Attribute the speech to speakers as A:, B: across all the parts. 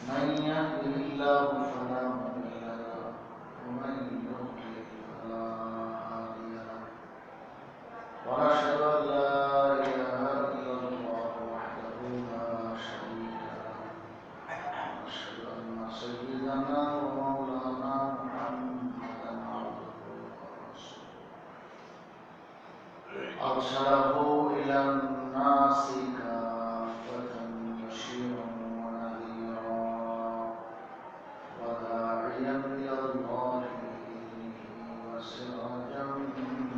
A: من يهده الله فلا مضل له ومن يضلل فلا هادي له ونشهد أن لا إله إلا الله وحده لا شريك له ونشهد أن سيدنا ومولانا محمدا عبده ورسوله أرسله إلى الناس كافة بشيرا ونذيرا وداعيا إلى الله بإذنه وسراجا منيرا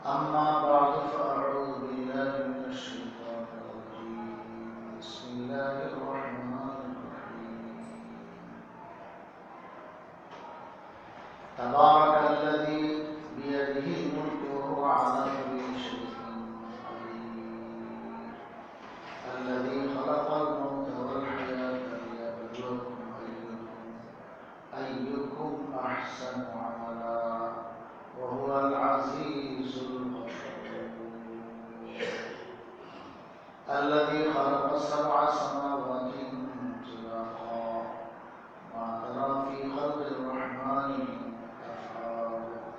A: أما بعد فأعوذ بالله من الشيطان الرجيم بسم الله الرحمن الرحيم تبارك الذي بيده الملك وهو على كل شيء قدير الذي خلق الموت والحياة ليبلوكم أيكم أحسن عملا وهو العزيز الغفور الذي خلق سبع سماوات طباقا ما ترى في خلق الرحمن من تفاوت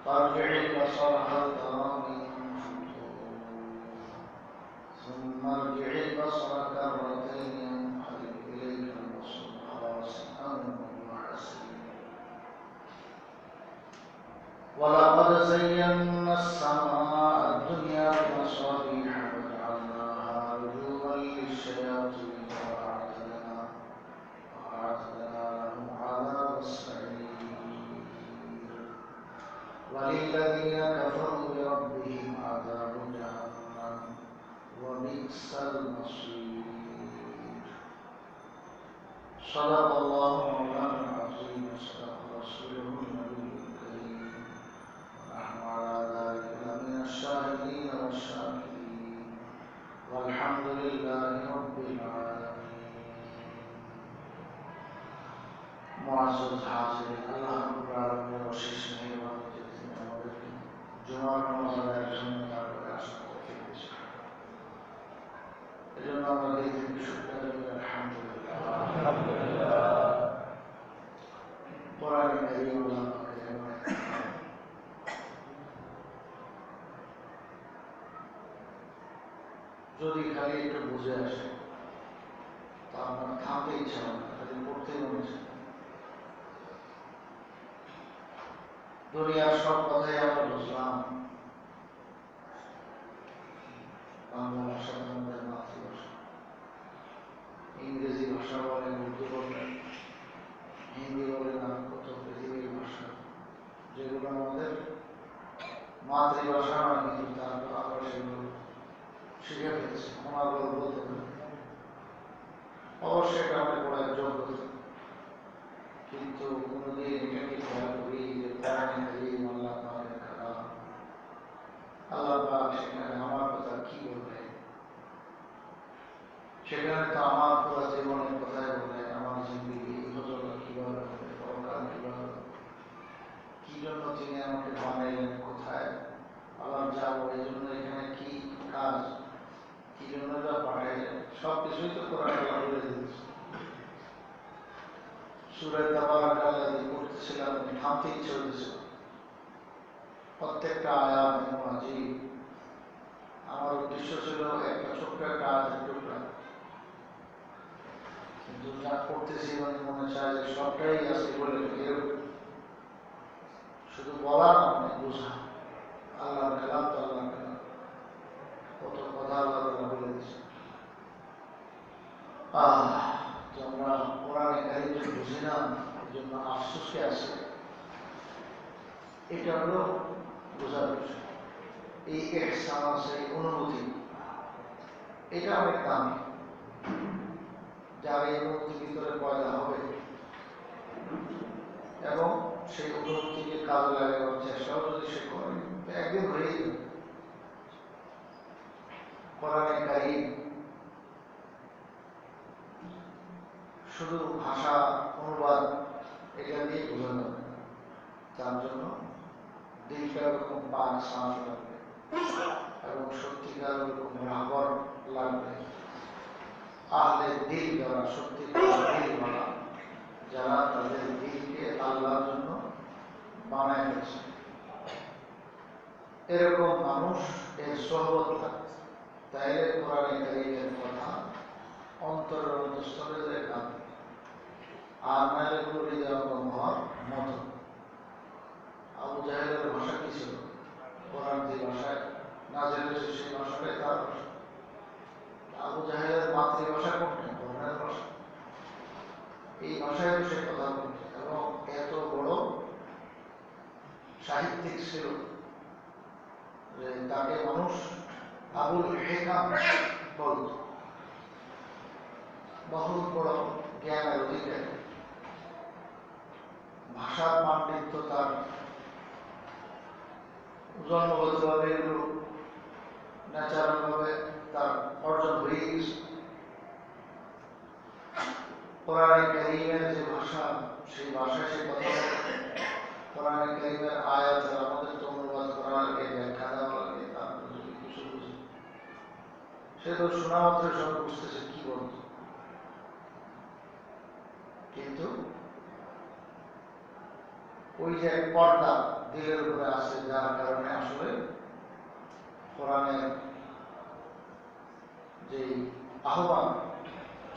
A: فارجع البصر هل ترى من فطور ثم ارجع البصر كرتين ينقلب إليك البصر خاسئا وهو حسير ولقد زينا السماء الدنيا بمصابيح وجعلناها رجوما للشياطين وأعتدنا لهم عذاب السعير وللذين كفروا بربهم عذاب جهنم وبئس المصير صدق الله مولانا العظيم وصدق رسوله النبي الكريم ونحن على ذلك لمن الشاهدين والشاكرين والحمد لله رب العالمين معزز حاضرين الله رب العالمين وشيش مهربان جزيلا আমাদেরকে জুমার নামাজ আদায়ের জন্য তার কাছে আসা তৌফিক দিয়েছেন এজন্য আমরা দিল থেকে শুকরিয়া জানাই আলহামদুলিল্লাহ কোরআন কারীম যদি খালি একটু বুঝে আসে তা আমার থামতে ইচ্ছা হয় না খালি পড়তেই মনে চায় দুনিয়ার সব কথাই আমরা বুঝলাম বাংলা ভাষা আমাদের মাতৃভাষা ইংরেজি ভাষা বলেন উর্দু বলেন হিন্দি বলেন আর কত পৃথিবীর ভাষা যেগুলো আমাদের মাতৃভাষা নয় কিন্তু তারপর আমরা সেগুলো শিখে ফেলেছি ওনাগুলো বলতে পারি অবশ্যই এটা আমাদের পড়ার যোগ্যতা কিন্তু কোনোদিন এটাকে খেয়াল করি যে কোরআনে কারীম আল্লাহ পাকের কালাম আল্লাহ পাক সেখানে আমার কথা কি বলবে সেখানে তো আমার পুরো জীবনের কথাই বলে আমার জিন্দেগি ইহজগৎ কিভাবে হবে পরকাল কিভাবে হবে কি জন্য তিনি আমাকে বানাইলেন কোথায় আল্লাহ যাবো এই জন্য এখানে কি কাজ কি জন্য যা পাঠাইলেন সব কিছুই তো কোরআনে আল্লাহ বলে দিয়েছে সূরা তাবারাক আল্লাযী পড়তেছিলাম থামতে ইচ্ছে হতেছিল প্রত্যেকটা আয়াত এবং আজীব আমার উদ্দেশ্য ছিল একটা ছোট্ট একটা আয়াতের টুকরা কিন্তু যা পড়তেছি মানে মনে চায় যে সবটাই আছে বলে কেউ শুধু বলার মানে বোঝা আল্লাহর কালাম তো আল্লাহর কালাম কত কথা আল্লাহ বলে দিচ্ছে যে আমরা কোরআনে কারীম বুঝি না এই জন্য আফসোসে আছে এটা হলো বোঝার বিষয় এই ইহসাস এই অনুভূতি এটা অনেক দামি যার এই অনুভূতি ভিতরে পয়দা হবে এবং সেই অনুভূতিকে কাজে লাগাবার চেষ্টাও যদি সে করে একদিন হয়েই যাবে কোরআনে কারীম শুধু ভাষা অনুবাদ এটা দিয়ে বোঝা যাবে তার জন্য দিলটা এরকম পাক সাফ রাখবে এবং সত্যিকার ওরকম রাবণ লাগবে। আহলে দিল যারা, সত্যিকার দিল বলা, যারা তাদের দিলকে আল্লাহর জন্য বানায় ফেলছে, এরকম মানুষ এর সোহবত থাকছে, তাইলে কোরআনে কারীমের কথা অন্তরের অন্তঃস্থলে যায় কাঁদ, আর নাহলে হৃদয়ঙ্গম হওয়ার মতো। আবু জাহেলের ভাষা কি ছিল? কোরআন যে ভাষায় নাযিল হয়েছে সেই ভাষাটাই তার ভাষা। আবু জাহেলের মাতৃভাষা কোনটা? কোরআনের ভাষা। এই ভাষায় সে কথা বলছে এবং এত বড় সাহিত্যিক ছিল যে তাকে মানুষ আবুল হেকাম বলত। বহুত বড় জ্ঞানের অধিকারী, ভাষার পাণ্ডিত্য তার জন্মগতভাবে এগুলো ন্যাচারাল ভাবে তার অর্জন হয়ে গেছে। কোরআনে কারীমের যে ভাষা, সেই ভাষায় সে কথা বলে। কোরআনে কারীমের আয়াত আমাদের তো অনুবাদ করা লাগে, ব্যাখ্যা দেওয়া লাগে, তারপর যদি কিছু বুঝি, সে তো শোনা মাত্র সব বুঝতেছে কি বলত। কিন্তু ওই যে পর্দা দিলের উপরে আছে, যার কারণে আসলে কোরআনের যে আহ্বান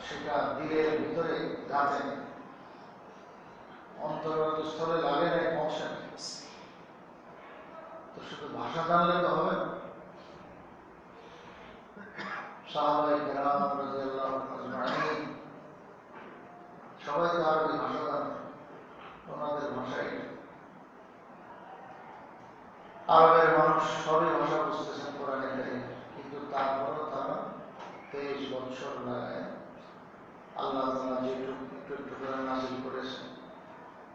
A: সেটা দিলের ভিতরে গাঁথে নেই, অন্তরস্থলে লাগে নাই, পৌঁছে নেই। তো শুধু ভাষা জানলে তো হবে না। সাহাবায়ে কেরাম রাদিয়াল্লাহু আজমাইন সবাই তো আরবি ভাষা জানে, ওনাদের ভাষাই আরবের মানুষ সবই ভাষা বুঝতেছেন কোরআনে কারীম, কিন্তু তারপরও তারা 23 বছর লাগায় আল্লাহ তাআলা যেটুকু একটু একটু করে নাযিল করেছেন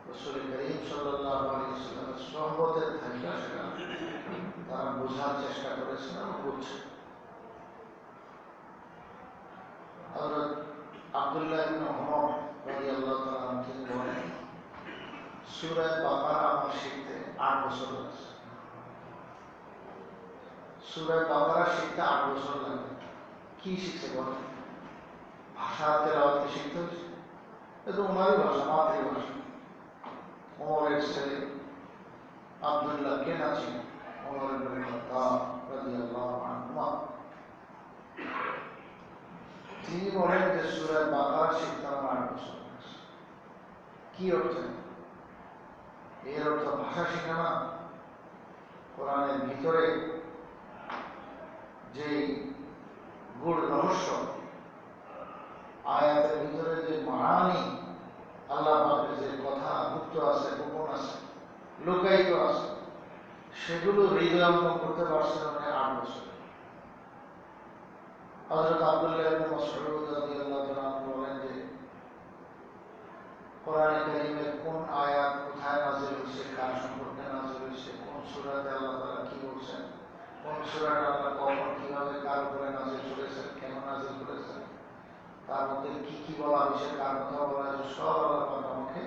A: রাসূল করিম সাল্লাল্লাহু আলাইহি ওয়াসাল্লামের সোহবতের থাকা, সেটা তারা বোঝার চেষ্টা করেছেন এবং বুঝছে। হযরত আব্দুল্লাহ ইবনে ওমর রাদিয়াল্লাহু তাআলা আনহু বলেন, সূরা বাকারা আমার শিখতে 8 বছর লাগছে। সূরা বাকারা শিখতে 8 বছর লাগে। কি শিখছে বলেন? ভাষা তেলাওয়াত শিখতে হচ্ছে। এটা ওনারই ভাষা, মাতৃভাষা। ওমরের ছেলে আব্দুল্লাহ কে না ছিলেন? ওমর ইবনে খাত্তাব রাদিয়াল্লাহু আনহু। তিনি বলেন যে সূরা বাকারা শিখতে আমার 8 বছর লাগছে। কি অর্থ? এর অর্থ ভাষা শেখা না, কোরআনের ভিতরে যে গূঢ় রহস্য, আয়াতের ভিতরে যে মানি, আল্লাহ পাকের যে কথা গুপ্ত আছে, গোপন আছে, লুকায়িত আছে, সেগুলো হৃদয়ঙ্গম করতে পারছে না 8 বছর। হযরত আব্দুল্লাহ ইবনে মাসউদ রাদিয়াল্লাহু তাআলা বলেন যে কোরআনে কারীমের কোন আয়াত কোথায় নাযিল হয়েছে, কার সম্পর্কে নাযিল হয়েছে, কোন সূরাতে আল্লাহ তাআলা কি বলছেন, কোন সূরাটা আল্লাহ কখন কিভাবে কার উপরে নাযিল করেছেন, কেন নাযিল করেছেন, তার মধ্যে কি কি বলা হয়েছে, কার কথা বলা হয়েছে, সব আল্লাহ পাক আমাকে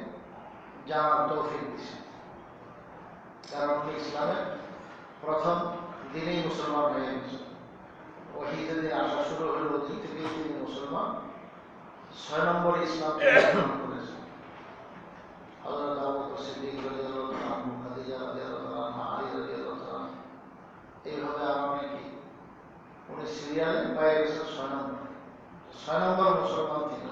A: জানার তৌফিক দিয়েছেন। কারণ উনি ইসলামের প্রথম দিনেই মুসলমান হয়ে গেছেন। ওহী যেদিন আসা শুরু হলো, ওদিন থেকেই তিনি মুসলমান। 6 নম্বর ইসলাম গ্রহণ করেছেন। হযরত আবু বকর সিদ্দিক রাদিয়াল্লাহু আনহু, খাদিজা রাদিয়াল্লাহু আনহা, আলী রাদিয়াল্লাহু আনহু, এইভাবে আর অনেকেই উনি সিরিয়ালে পেয়ে গেছেন 6 নম্বর। 6 নম্বর মুসলমান তিনি।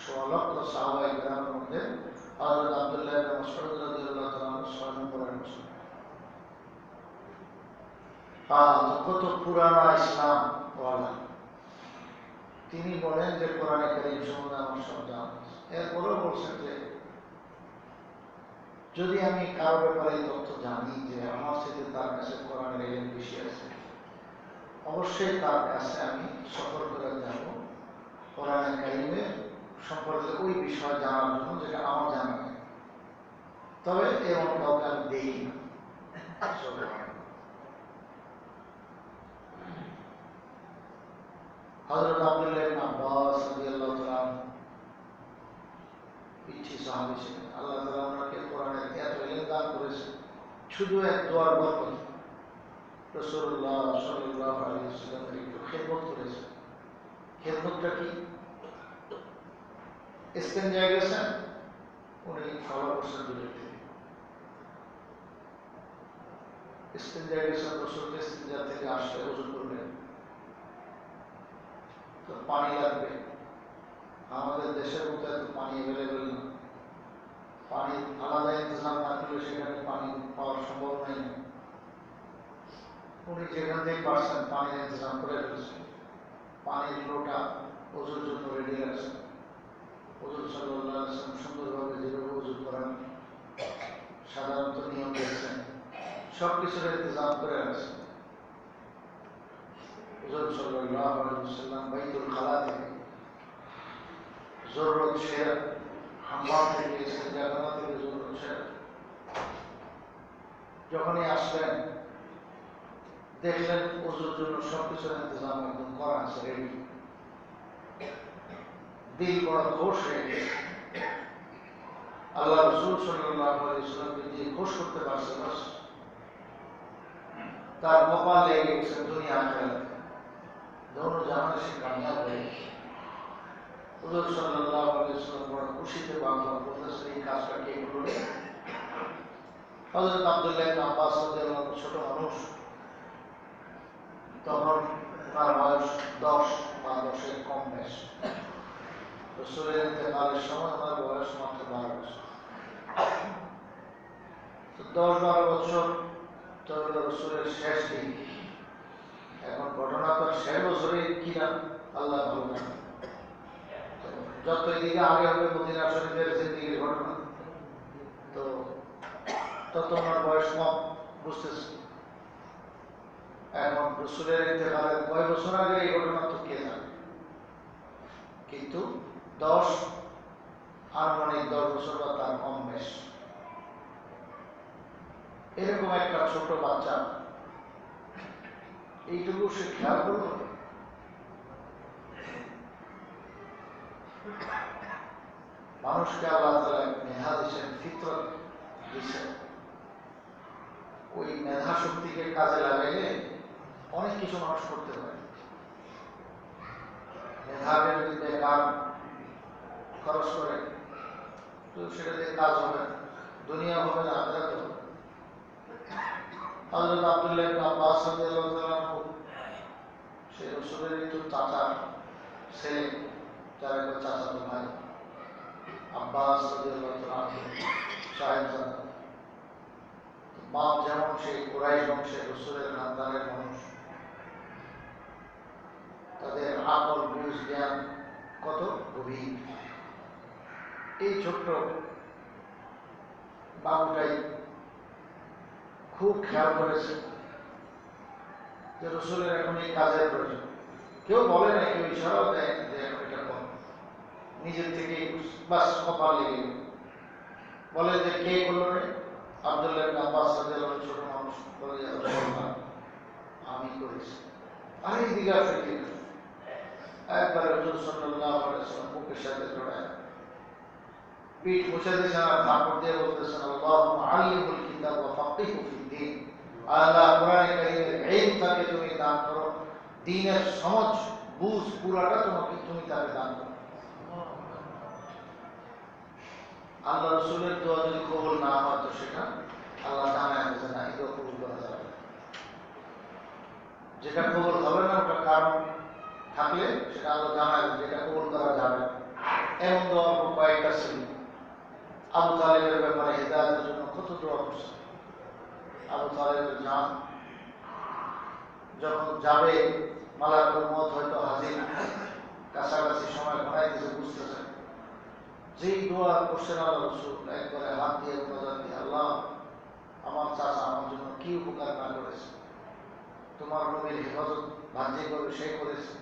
A: 16 লক্ষ সাহাবায়ে কেরামের মধ্যে হযরত আব্দুল্লাহ ইবনে মাসউদ রাদিয়াল্লাহু আনহু 6 নম্বরের মুসলমান। কত পুরানা ইসলাম ওয়ালা। তিনি বলেন যে কোরআনে কারীম সম্বন্ধে আমার সব জানা আছে। এরপরেও বলছেন যে যদি আমি কারো ব্যাপারে এই তথ্য জানি যে আমার সাথে তার কাছে কোরআনের ইলম বেশি আছে, অবশ্যই তার কাছে আমি সফর করে যাব কোরআনে কারীমের সম্পর্কে ওই বিষয় জানার জন্য যেটা আমার জানা নেই। তবে এমন কাউকে আমি দেখি না। হযরত আব্দুল্লাহ ইবনে আব্বাস রাদিয়াল্লাহু তাআলা পিচ্ছি সাহাবী ছিলেন। আল্লাহ তাআলা ওনাকে কোরআনের এত ইলম দান করেছেন শুধু এক দোয়ার বরকত। রাসূলুল্লাহ সাল্লাল্লাহু আলাইহি ওয়াসাল্লামের একটু খেদমত করেছেন। খেদমতটা কি? ইস্তেঞ্জা গেছেন, উনি ফলো করছেন দূরে থেকে। ইস্তেঞ্জা গেছেন, রাসূল ইস্তেঞ্জা থেকে আসলে ওযু করবেন, তো পানি লাগবে। আমাদের দেশের মধ্যে এত পানি অ্যাভেলেবেল না, পানি আলাদা ইন্তজাম না করলে সেখানে পানি পাওয়ার সম্ভাবনা নেই। উনি যেখান থেকে পারছেন পানির ইন্তজাম করে ফেলেছেন, পানির লোটা ওযুর জন্য রেডি রাখছেন। হুজুর সাল্লাল্লাহু আলাইহি ওয়াসাল্লাম সুন্দরভাবে যেভাবে ওযু করেন, সাধারণত নিয়ম দিয়েছেন, সব কিছুর ইন্তজাম করে রাখছেন। হুজুর সাল্লাল্লাহু আলাইহি ওয়াসাল্লাম বাইতুল খালা থেকে, জরুরত শেয়ার হাম্মাম থেকে, ইস্তেঞ্জাখানা থেকে জরুরত শেয়ার যখনই আসলেন, দেখলেন ওযুর জন্য সবকিছুর ইন্তজাম একদম করা আছে, রেডি। দিল বড় খুশ হয়ে গেছে। আল্লাহ রাসূল সাল্লাল্লাহু আলাইহি ওয়াসাল্লামকে দিয়ে খুশ করতে পারছে, বাস তার কপাল লেগে গেছে দুনিয়া আখিরাত दोनों জাহানে সে কামিয়াব হয়ে গেছে। হুজুর সাল্লাল্লাহু আলাইহি ওয়াসাল্লাম বড় খুশিতে বাংলা বলতেছেন, এই কাজটা কে করলো? হযরত আব্দুল্লাহ ইবনে আব্বাস রাদিয়াল্লাহু আনহু ছোট মানুষ, তখন তার বয়স 10 বা 10-এর কম বেশ। রাসূলের ইন্তেকালের সময় তার বয়স মাত্র 12 বছর। তো 10-12 বছর তো রাসূলের শেষ দিন। এখন ঘটনা তো শেষ বছরে কিনা আল্লাহ ভালো জানেন। যত এদিকে আগে হবে মদিনা শরীফের জিন্দেগির ঘটনা, তো তত ওনার বয়স কম, বুঝতেছি। এখন রাসূলের ইন্তেকালের কয় বছর আগে এই ঘটনা তো কে জানে, কিন্তু 10 আনুমানিক 10 বছর বা তার কম বেশ, এরকম একটা ছোট বাচ্চা এইটুকু সে খেয়াল করল। মানুষকে আল্লাহ তাআলা মেধা দিয়েছেন, ফিতরত দিয়েছেন। ওই মেধা শক্তিকে কাজে লাগাইলে অনেক কিছু মানুষ করতে পারে। মেধাকে যদি বেকার খরচ করে, তো সেটা দিয়ে কাজ হবে না, দুনিয়া হবে না, আখিরাত হবে। হযরত আব্দুল্লাহ ইবনে আব্বাস রাদিয়াল্লাহু তাআলা আনহু, সে রাসূলের তো চাচা ছেলে, যার একটা চাচাতো ভাই আব্বাস রাদিয়াল্লাহু তাআলা আনহু সাহেবজাদা। বাপ যেমন সেই কুরাইশ বংশের রাসূলের খানদানের মানুষ, তাদের আকল বুঝ জ্ঞান কত গভীর। এই ছোট্ট বাবুটাই খুব খেয়াল করেছে যে রাসূলের এখন এই কাজের প্রয়োজন। কেউ বলে না, কেউ ইশারাও দেয় যে এটা কর, নিজের থেকে বাস কপাল লেগে বলে যে কে করলো রে? আব্দুল্লাহ ইবনে আব্বাস রাদিয়াল্লাহু আনহু, ছোট মানুষ, বলে যে রাসূলুল্লাহ আমি করেছি। আর এই দিকে আসে একবার হুজুর সাল্লাল্লাহু আলাইহি ওয়াসাল্লাম বুকের সাথে জড়ায় পিঠ মুছে দিয়েছেন আর ধাপড় দিয়ে বলতেছেন, আল্লাহুম্মা আল্লিমুল কিতাব ওয়া ফাক্কিহু ফিদ্দীন। আল্লাহ কোরআনে কারীমের ইলম তাকে তুমি দান করো, দ্বীনের সমঝ বুঝ পুরাটা তুমি তাকে দান করো। আল্লাহ রাসূলের দোয়া যদি কবুল না হয়, তো সেটা আল্লাহ জানায় যে না, এটা কবুল করা যাবে। যেটা কবুল হবে না, ওটা কারণ থাকলে সেটা আল্লাহ জানায় যেটা কবুল করা যাবে। এমন দোয়া কয়েকটা ছিল। আবু তালেবের ব্যাপারে হিদায়াতের জন্য কত দোয়া করছে। আবু তালেবের জান যখন যাবে, মালাকুল মউত হয়তো হাজির, কাছাকাছি সময় ঘনাইতেছে, বুঝতেছে, যেই দোয়া করছেন আল্লাহ রাসূল একবারে হাত দিয়ে মোনাজাত দিয়ে, আল্লাহ আমার চাচা আমার জন্য কি উপকার না করেছে, তোমার নবীর হেফাজত ভাঞ্জি করে সে করেছে,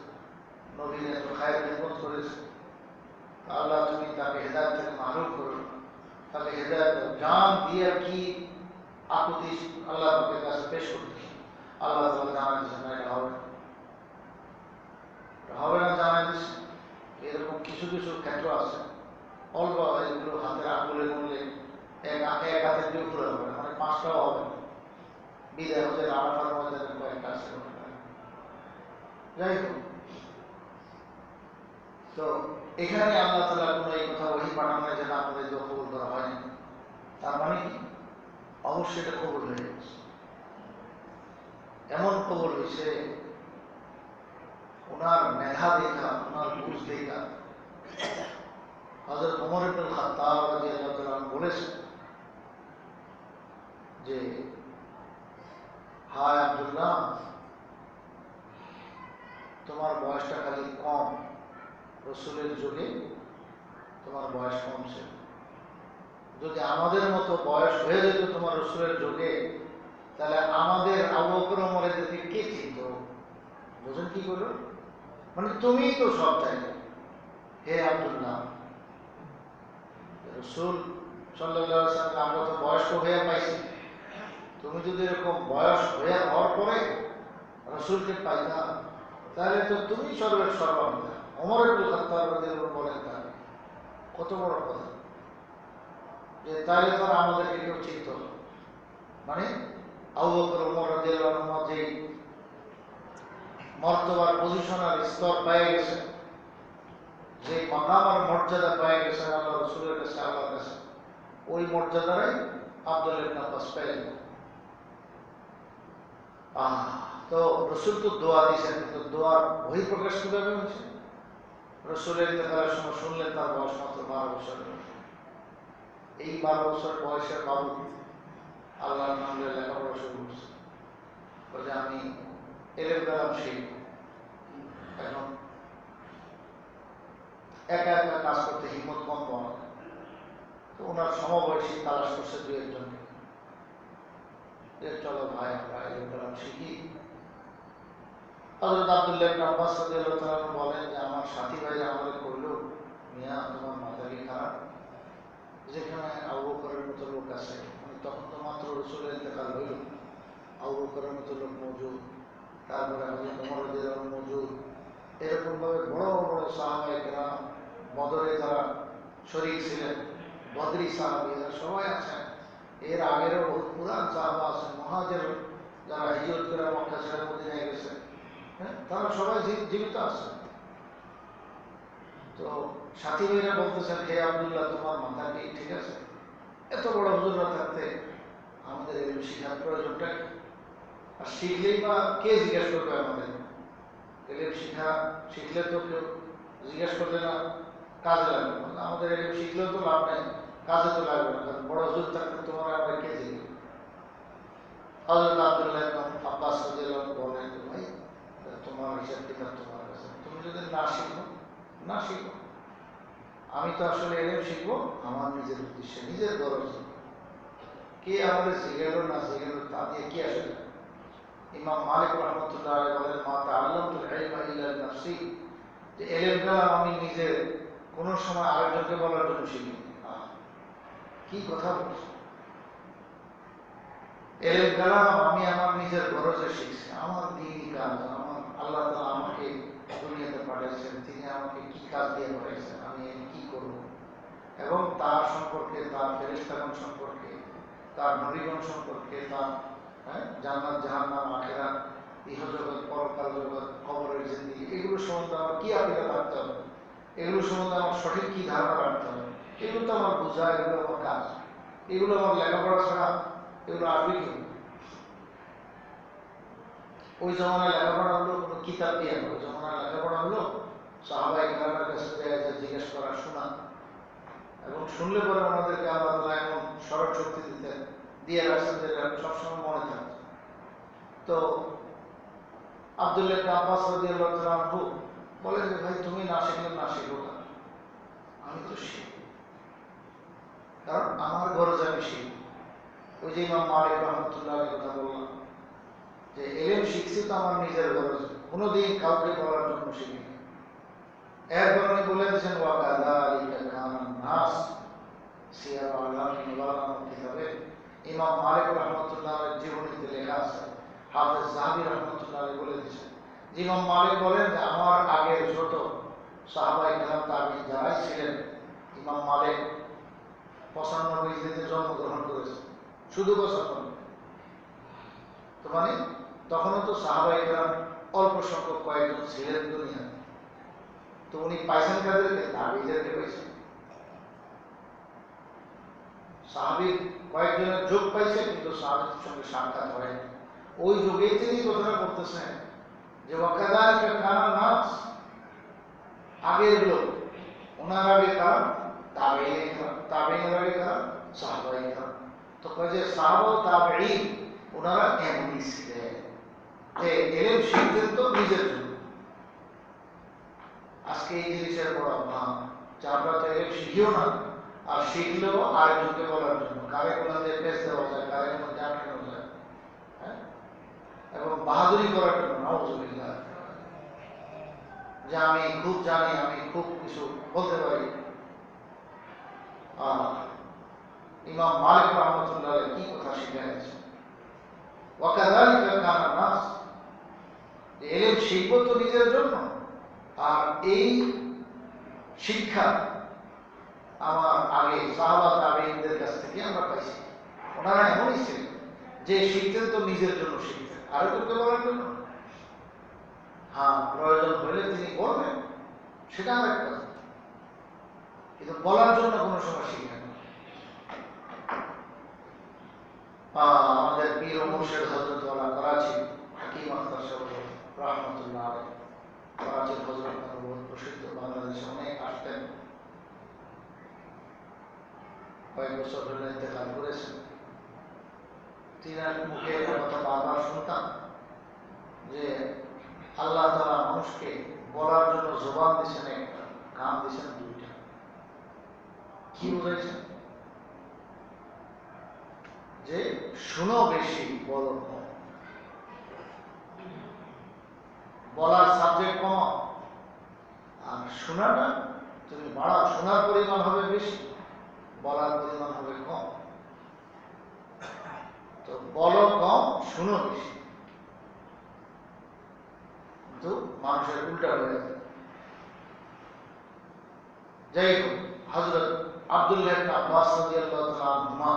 A: নবীর এত খায়ের খেদমত করেছে, আল্লাহ তুমি তাকে হেদায়েত থেকে মাহরুম করো, তাকে হেদায়েত জান দিয়ে কি আকুতি আল্লাহ পাকের কাছে পেশ করতে। আল্লাহ তাআলা জানাই দিয়েছেন না, এটা হবে না, জানাই দিচ্ছে। এরকম কিছু কিছু ক্ষেত্র আছে, অল্প এগুলো হাতের আঙুলে মূল্যে এক হাতের দিয়ে উপরে হবে না, মানে 5টাও হবে না। বিদায় হতে আরাফার ময়দানে যাই হোক, তো এখানে আল্লাহ তাআলা কোনো এই কথা ওহী পাঠানো হয় যে না আপনাদের দোয়া কবুল করা হয়নি, তার মানে কি অবশ্যই এটা কবুল হয়ে গেছে। এমন কবুল হয়েছে, ওনার মেধা দেখা, ওনার বুঝ দেখা হযরত ওমর ইবনুল খাত্তাব রাদিয়াল্লাহু তাআলা বলেছেন যে হায় আব্দুল্লাহ, তোমার বয়সটা খালি কম, রসুলের যুগে তোমার বয়স কম ছিল, যদি আমাদের মতো বয়স হয়ে যেত তোমার রসুলের যুগে, তাহলে আমাদের আবু বকর ওমরকে কে চিনত? বুঝেন কি করলো? মানে তুমিই তো সব চাইলে। হে আব্দুল্লাহ, রসুল সাল্লাল্লাহু আলাইহি ওয়াসাল্লাম আমরা তো বয়স্ক হয়ে পাইছি, তুমি যদি এরকম বয়স হয়ে হওয়ার পরে রসুলকে পাইতা, তাহলে তো তুমি সর্বের সর্বাধিকার। ওমর ইবনুল খাত্তাব রাদিয়াল্লাহু আনহু বলেন, তা কত বড় কথা, যে তাহলে তো আমাদেরকে কেউ চিনত। মানে আবু বকর ওমর রাদিয়াল্লাহু আনহু যে মর্তবার পজিশন আর স্তর পেয়ে গেছে, যে মাকাম আর মর্যাদা পেয়ে গেছে আল্লাহ রসুলের কাছে, আল্লাহর কাছে, ওই মর্যাদারাই আব্দুল্লাহ ইবনে আব্বাস পেলেন। তো রসুল তো দোয়া দিয়েছেন, কিন্তু দোয়ার বহিঃপ্রকাশ কিভাবে হয়েছে? রসুলের ইন্তেকালের সময় শুনলেন তার বয়স মাত্র 12 বছর। এই 12 বছর বয়সের বাবু আল্লাহর নামে লেখাপড়া শুরু করছে, বলে আমি এলেম কালাম শিখব। এখন একা একা কাজ করতে হিম্মত কম পাওয়া, তো ওনার সমবয়সী তালাশ করছে দু একজনকে, যে চলো ভাই আমরা এলেম কালাম শিখি। হযরত আব্দুল্লাহ ইবনে আব্বাস রাদিয়াল্লাহু তাআলা বলেন যে আমার সাথী ভাইরা আমাদের কইল, মিয়া তোমার মাথা কি খারাপ? যেখানে আবু বকরের মতো লোক আছে, মানে তখন তো মাত্র রসুলের ইন্তেকাল হইল, আবু বকরের মতো লোক মওজুদ, তারপরে হযরত ওমর রাদিয়াল্লাহু আনহু মওজুদ, এরকম ভাবে বড় বড় সাহাবায়ে কেরাম, বদরে যারা শরীক ছিলেন, বদরি সাহাবীরা সবাই আছেন, এর আগেরও বহুত পুরান সাহাবা আছেন, মুহাজির যারা হিজরত করে মক্কা ছেড়ে মদিনায় গেছে, তারা সবাই জীবিত আছে। তো সাথী ভাইরা বলতেছেন, হে আব্দুল্লাহ তোমার মাথা কি ঠিক আছে? এত বড় হুজুররা থাকতে আমাদের এগুলো শিখার প্রয়োজনটা কি? আর শিখলেই বা কে জিজ্ঞেস করবে আমাদের? এগুলো শিখলে তো কেউ জিজ্ঞেস করলে না, কাজে লাগবে না। আমাদের এগুলো শিখলেও তো লাভ নেই, কাজে তো লাগবে না, কারণ বড় হুজুর থাকতে তোমার আমরা কে জিজ্ঞেস? হযরত আব্দুল্লাহ ইবনে আব্বাস রাদিয়াল্লাহু আনহু বলেন, ভাই তোমার হিসাব কিতাব তোমার কাছে, তুমি যদি না শিখো না শিখো, আমি তো আসলে এলেম শিখবো আমার নিজের উদ্দেশ্যে, নিজের গরজ। কে আমাদের শিখালো না শিখালো তা দিয়ে কি আসলে? ইমাম মালিক রাহমাতুল্লাহ আলাইহি বলেন, মা তাআল্লামতুল ইলমা ইল্লা লিনাফসি, যে এলেম কালাম আমি নিজের কোনো সময় আরেকজনকে বলার জন্য শিখিনি। কি কথা বলছি! এলেম কালাম আমি আমার নিজের গরজে শিখছি, আমার দ্বীনি কাজ, আমার আল্লাহ তাআলা আমাকে দুনিয়াতে পাঠিয়েছেন, তিনি আমাকে কি কাজ দিয়ে পাঠিয়েছেন, আমি কি করব, এবং তার সম্পর্কে, তার ফেরেশতাগণ সম্পর্কে, তার নবীগণ সম্পর্কে, তার জান্নাত জাহান্নাম আখিরাত, ইহজগৎ পরকাল জগৎ কবরের জিন্দেগি, এগুলো সম্বন্ধে আমার কি আকীদা রাখতে হবে, এগুলো সম্বন্ধে আমার সঠিক কি ধারণা রাখতে হবে, এগুলো তো আমার বোঝা, এগুলো আমার কাজ। এগুলো আমার লেখাপড়া ছাড়া এগুলো আসবে কি? ওই জমানায় লেখাপড়া হলো কোনো কিতাব দিয়ে, ওই জমানায় লেখাপড়া হলো সাহাবায়ে কেরামের কাছে জিজ্ঞেস করা, শোনা, এবং শুনলে পরে ওনাদেরকে আল্লাহ তাআলা এমন স্মরণ শক্তি দিয়ে রাখছেন যে সবসময় মনে থাকছে। তো আব্দুল্লাহ ইবনে আব্বাস রাদিয়াল্লাহু তাআলা আনহু বলেন যে ভাই তুমি না শিখলে না শিখো না, আমি তো শিখব, কারণ আমার গরজ আমি শিখব। ওই যে ইমাম মালিক রাহমাতুল্লাহ আলাইহির কথা বললাম, যে এলেম শিখছি তো আমার নিজের গরজ, কোনোদিন কাউকে বলার জন্য শিখিনি। এরপর উনি বলে দিয়েছেন, ওয়া কাযালিকা কানান নাস, সিয়ার আলামিন নুবালা কিতাবে ইমাম মালিক রাহমাতুল্লাহ আলাইহির জীবনীতে লেখা আছে, হাফেজ যাহাবী রাহমাতুল্লাহ আলাইহি বলে দিয়েছেন, ইমাম মালিক বলেন যে আমার আগের যত সাহাবায়ে কেরাম তাবিঈন যারাই ছিলেন, ইমাম মালিক 95 হিজরিতে জন্মগ্রহণ করেছেন, শুধু 95। তো মানে তখনও তো সাহাবায়ে কেরাম অল্প সংখ্যক কয়েকজন ছিলেন দুনিয়াতে। তো উনি পাইছেন কাদেরকে? তাবেঈদেরকে পাইছেন। সাহাবীর কয়েকজনের যোগ পাইছে, কিন্তু সাহাবীর সঙ্গে সাক্ষাৎ হয়নি। ওই যুগেই তিনি কথাটা বলতেছেন যে ওয়াকাযালিকা কানা নাস, আগের লোক, ওনার আগে কারা? তাবেঈন কারা? তাবেঈনের আগে কারা? সাহাবায়ে কেরাম। তো কয় যে সাহাবা তাবেঈন ওনারা এমনই ছিলেন যে এলেম শিখতেন তো নিজের জন্য। আজকে এই জিনিসের বড় অভাব যে আমরা তো এলেম শিখিও না, আর শিখলেও আরেকজনকে বলার জন্য, কারে কোলাতে পেশ দেওয়া যায়, কারে মধ্যে আটকানো যায়, হ্যাঁ, এবং বাহাদুরি করার জন্য। নাউযুবিল্লাহ, যে আমি খুব জানি, আমি খুব কিছু বলতে পারি। ইমাম মালিক রাহমাতুল্লাহ আলাইহি কি কথা শিখিয়েছেন, ওয়াকাযালিকা কানা নাস, এলেম শিখবো তো নিজের জন্য, আর এই শিক্ষা আমার আগে সাহাবা তাবেঈনদের কাছ থেকে আমরা পাইছি। ওনারা এমনই ছিলেন যে শিখতেন তো নিজের জন্য শিখতেন, আরেকজনকে বলার জন্য। হ্যাঁ, প্রয়োজন হলে তিনি বলবেন, সেটা আমার একটা কথা, কিন্তু বলার জন্য কোনো সময় শিখেন। আমাদের পীর ও মুর্শিদ হযরত ওয়ালা করাচি হাকিম আখতার সাহেব রাহমাতুল্লাহ আলাইহি, করাচির হযরত নবুয়ত প্রসিদ্ধ, বাংলাদেশে অনেক আসতেন, কয়েক বছর হলো ইন্তেকাল করেছেন। তিনার মুখে একটা কথা বারবার শুনতাম যে আল্লাহ তাআলা মানুষকে বলার জন্য জবান দিয়েছেন একটা, কান দিয়েছেন দুইটা। কি বুঝাইছেন? যে শুনো বেশি, বলো কম। বলার সাবজেক্ট কম, আর শোনাটা তুমি বাড়াও। শোনার পরিমাণ হবে বেশি, বলার পরিমাণ হবে কম। তো বলো কম, শুনো বেশি, কিন্তু মানুষের উল্টা হয়ে যায়। যাই হোক, হযরত আব্দুল্লাহ ইবনে আব্বাস রাদিয়াল্লাহু তাআলা আনহুমা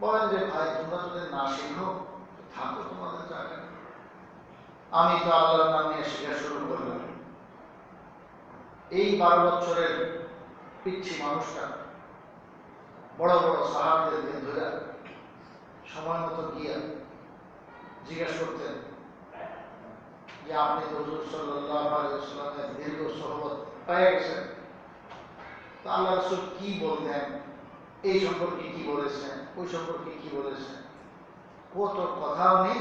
A: বলেন যে ভাই, তোমরা যদি না শিখো থাকো তোমাদের জায়গায়, আমি তো আল্লাহর নাম নিয়ে শেখা শুরু করলাম। এই 12 বছরের পিচ্ছি মানুষটা বড় বড় সাহাবীদেরকে ধরে সময় মতো গিয়া জিজ্ঞেস করতেন যে আপনি তো হুজুর সাল্লাল্লাহু আলাইহি ওয়াসাল্লামের দীর্ঘ সোহবত পেয়ে গেছেন, তো আল্লাহ রাসূল কি বলতেন, এই সম্পর্কে কি বলেছেন, ওই সম্পর্কে কি বলেছেন, কত কথা উনি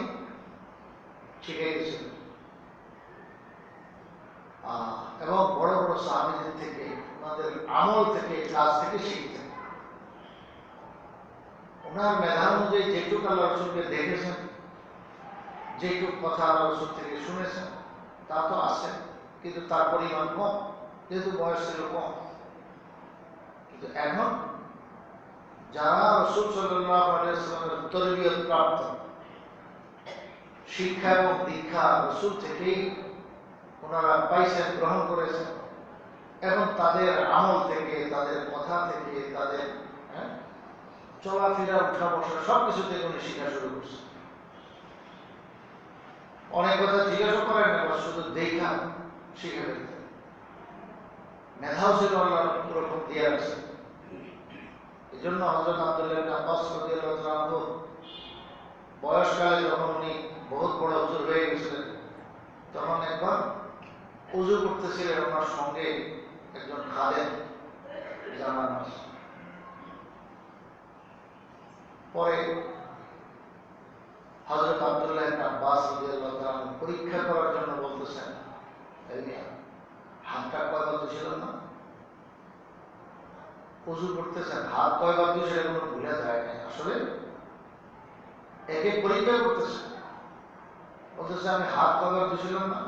A: শিখে গেছেন। এবং বড় বড় সাহাবীদের থেকে, ওনাদের আমল থেকে, কাজ থেকে শিখতেন। ওনার মেধা অনুযায়ী যেটুকু আল্লাহ রাসূলকে দেখেছেন, যেটুকু কথা আল্লাহ রাসূল থেকে শুনেছেন, তা তো আছে, কিন্তু তার পরিমাণ কম, যেহেতু বয়স ছিল কম। কিন্তু এখন যারা রাসূল সাল্লাল্লাহু আলাইহি ওয়াসাল্লামের তরবিয়ত প্রাপ্ত, শিক্ষা এবং দীক্ষা রাসূল থেকেই ওনারা পাইছেন, গ্রহণ করেছেন, এবং তাদের আমল থেকে, তাদের কথা থেকে, তাদের চলাফেরা, উঠা বসা, সবকিছু থেকে উনি শিক্ষা শুরু করছেন। অনেক কথা জিজ্ঞাসা করেন না, শুধু দেখা শিখে ফেলতেন। মেধাও ছিল আল্লাহ ওরকম দিয়ে আছে। এই জন্য হযরত আব্দুল্লাহ ইবনে আব্বাস রাদিয়াল্লাহু তাআলা আনহু বয়সকালে যখন উনি বহুত বড় হুজুর হয়ে গেছিলেন, তখন একবার উযু করতেছিলেন, ওনার সঙ্গে একজন খাদেম জানান আছে। পরে হযরত আব্দুল্লাহ ইবনে আব্বাস রাদিয়াল্লাহু তাআলা পরীক্ষা করার জন্য বলতেছেন, এই হাতটা কয়বার ধুছিলেন না? উযু করতেছেন, হাত কয়বার ধুছিলেন কোনো ভুলে যায় না। আসলে একে পরীক্ষা করতেছে, বলতেছে আমি হাত কয়বার ধুছিলাম না,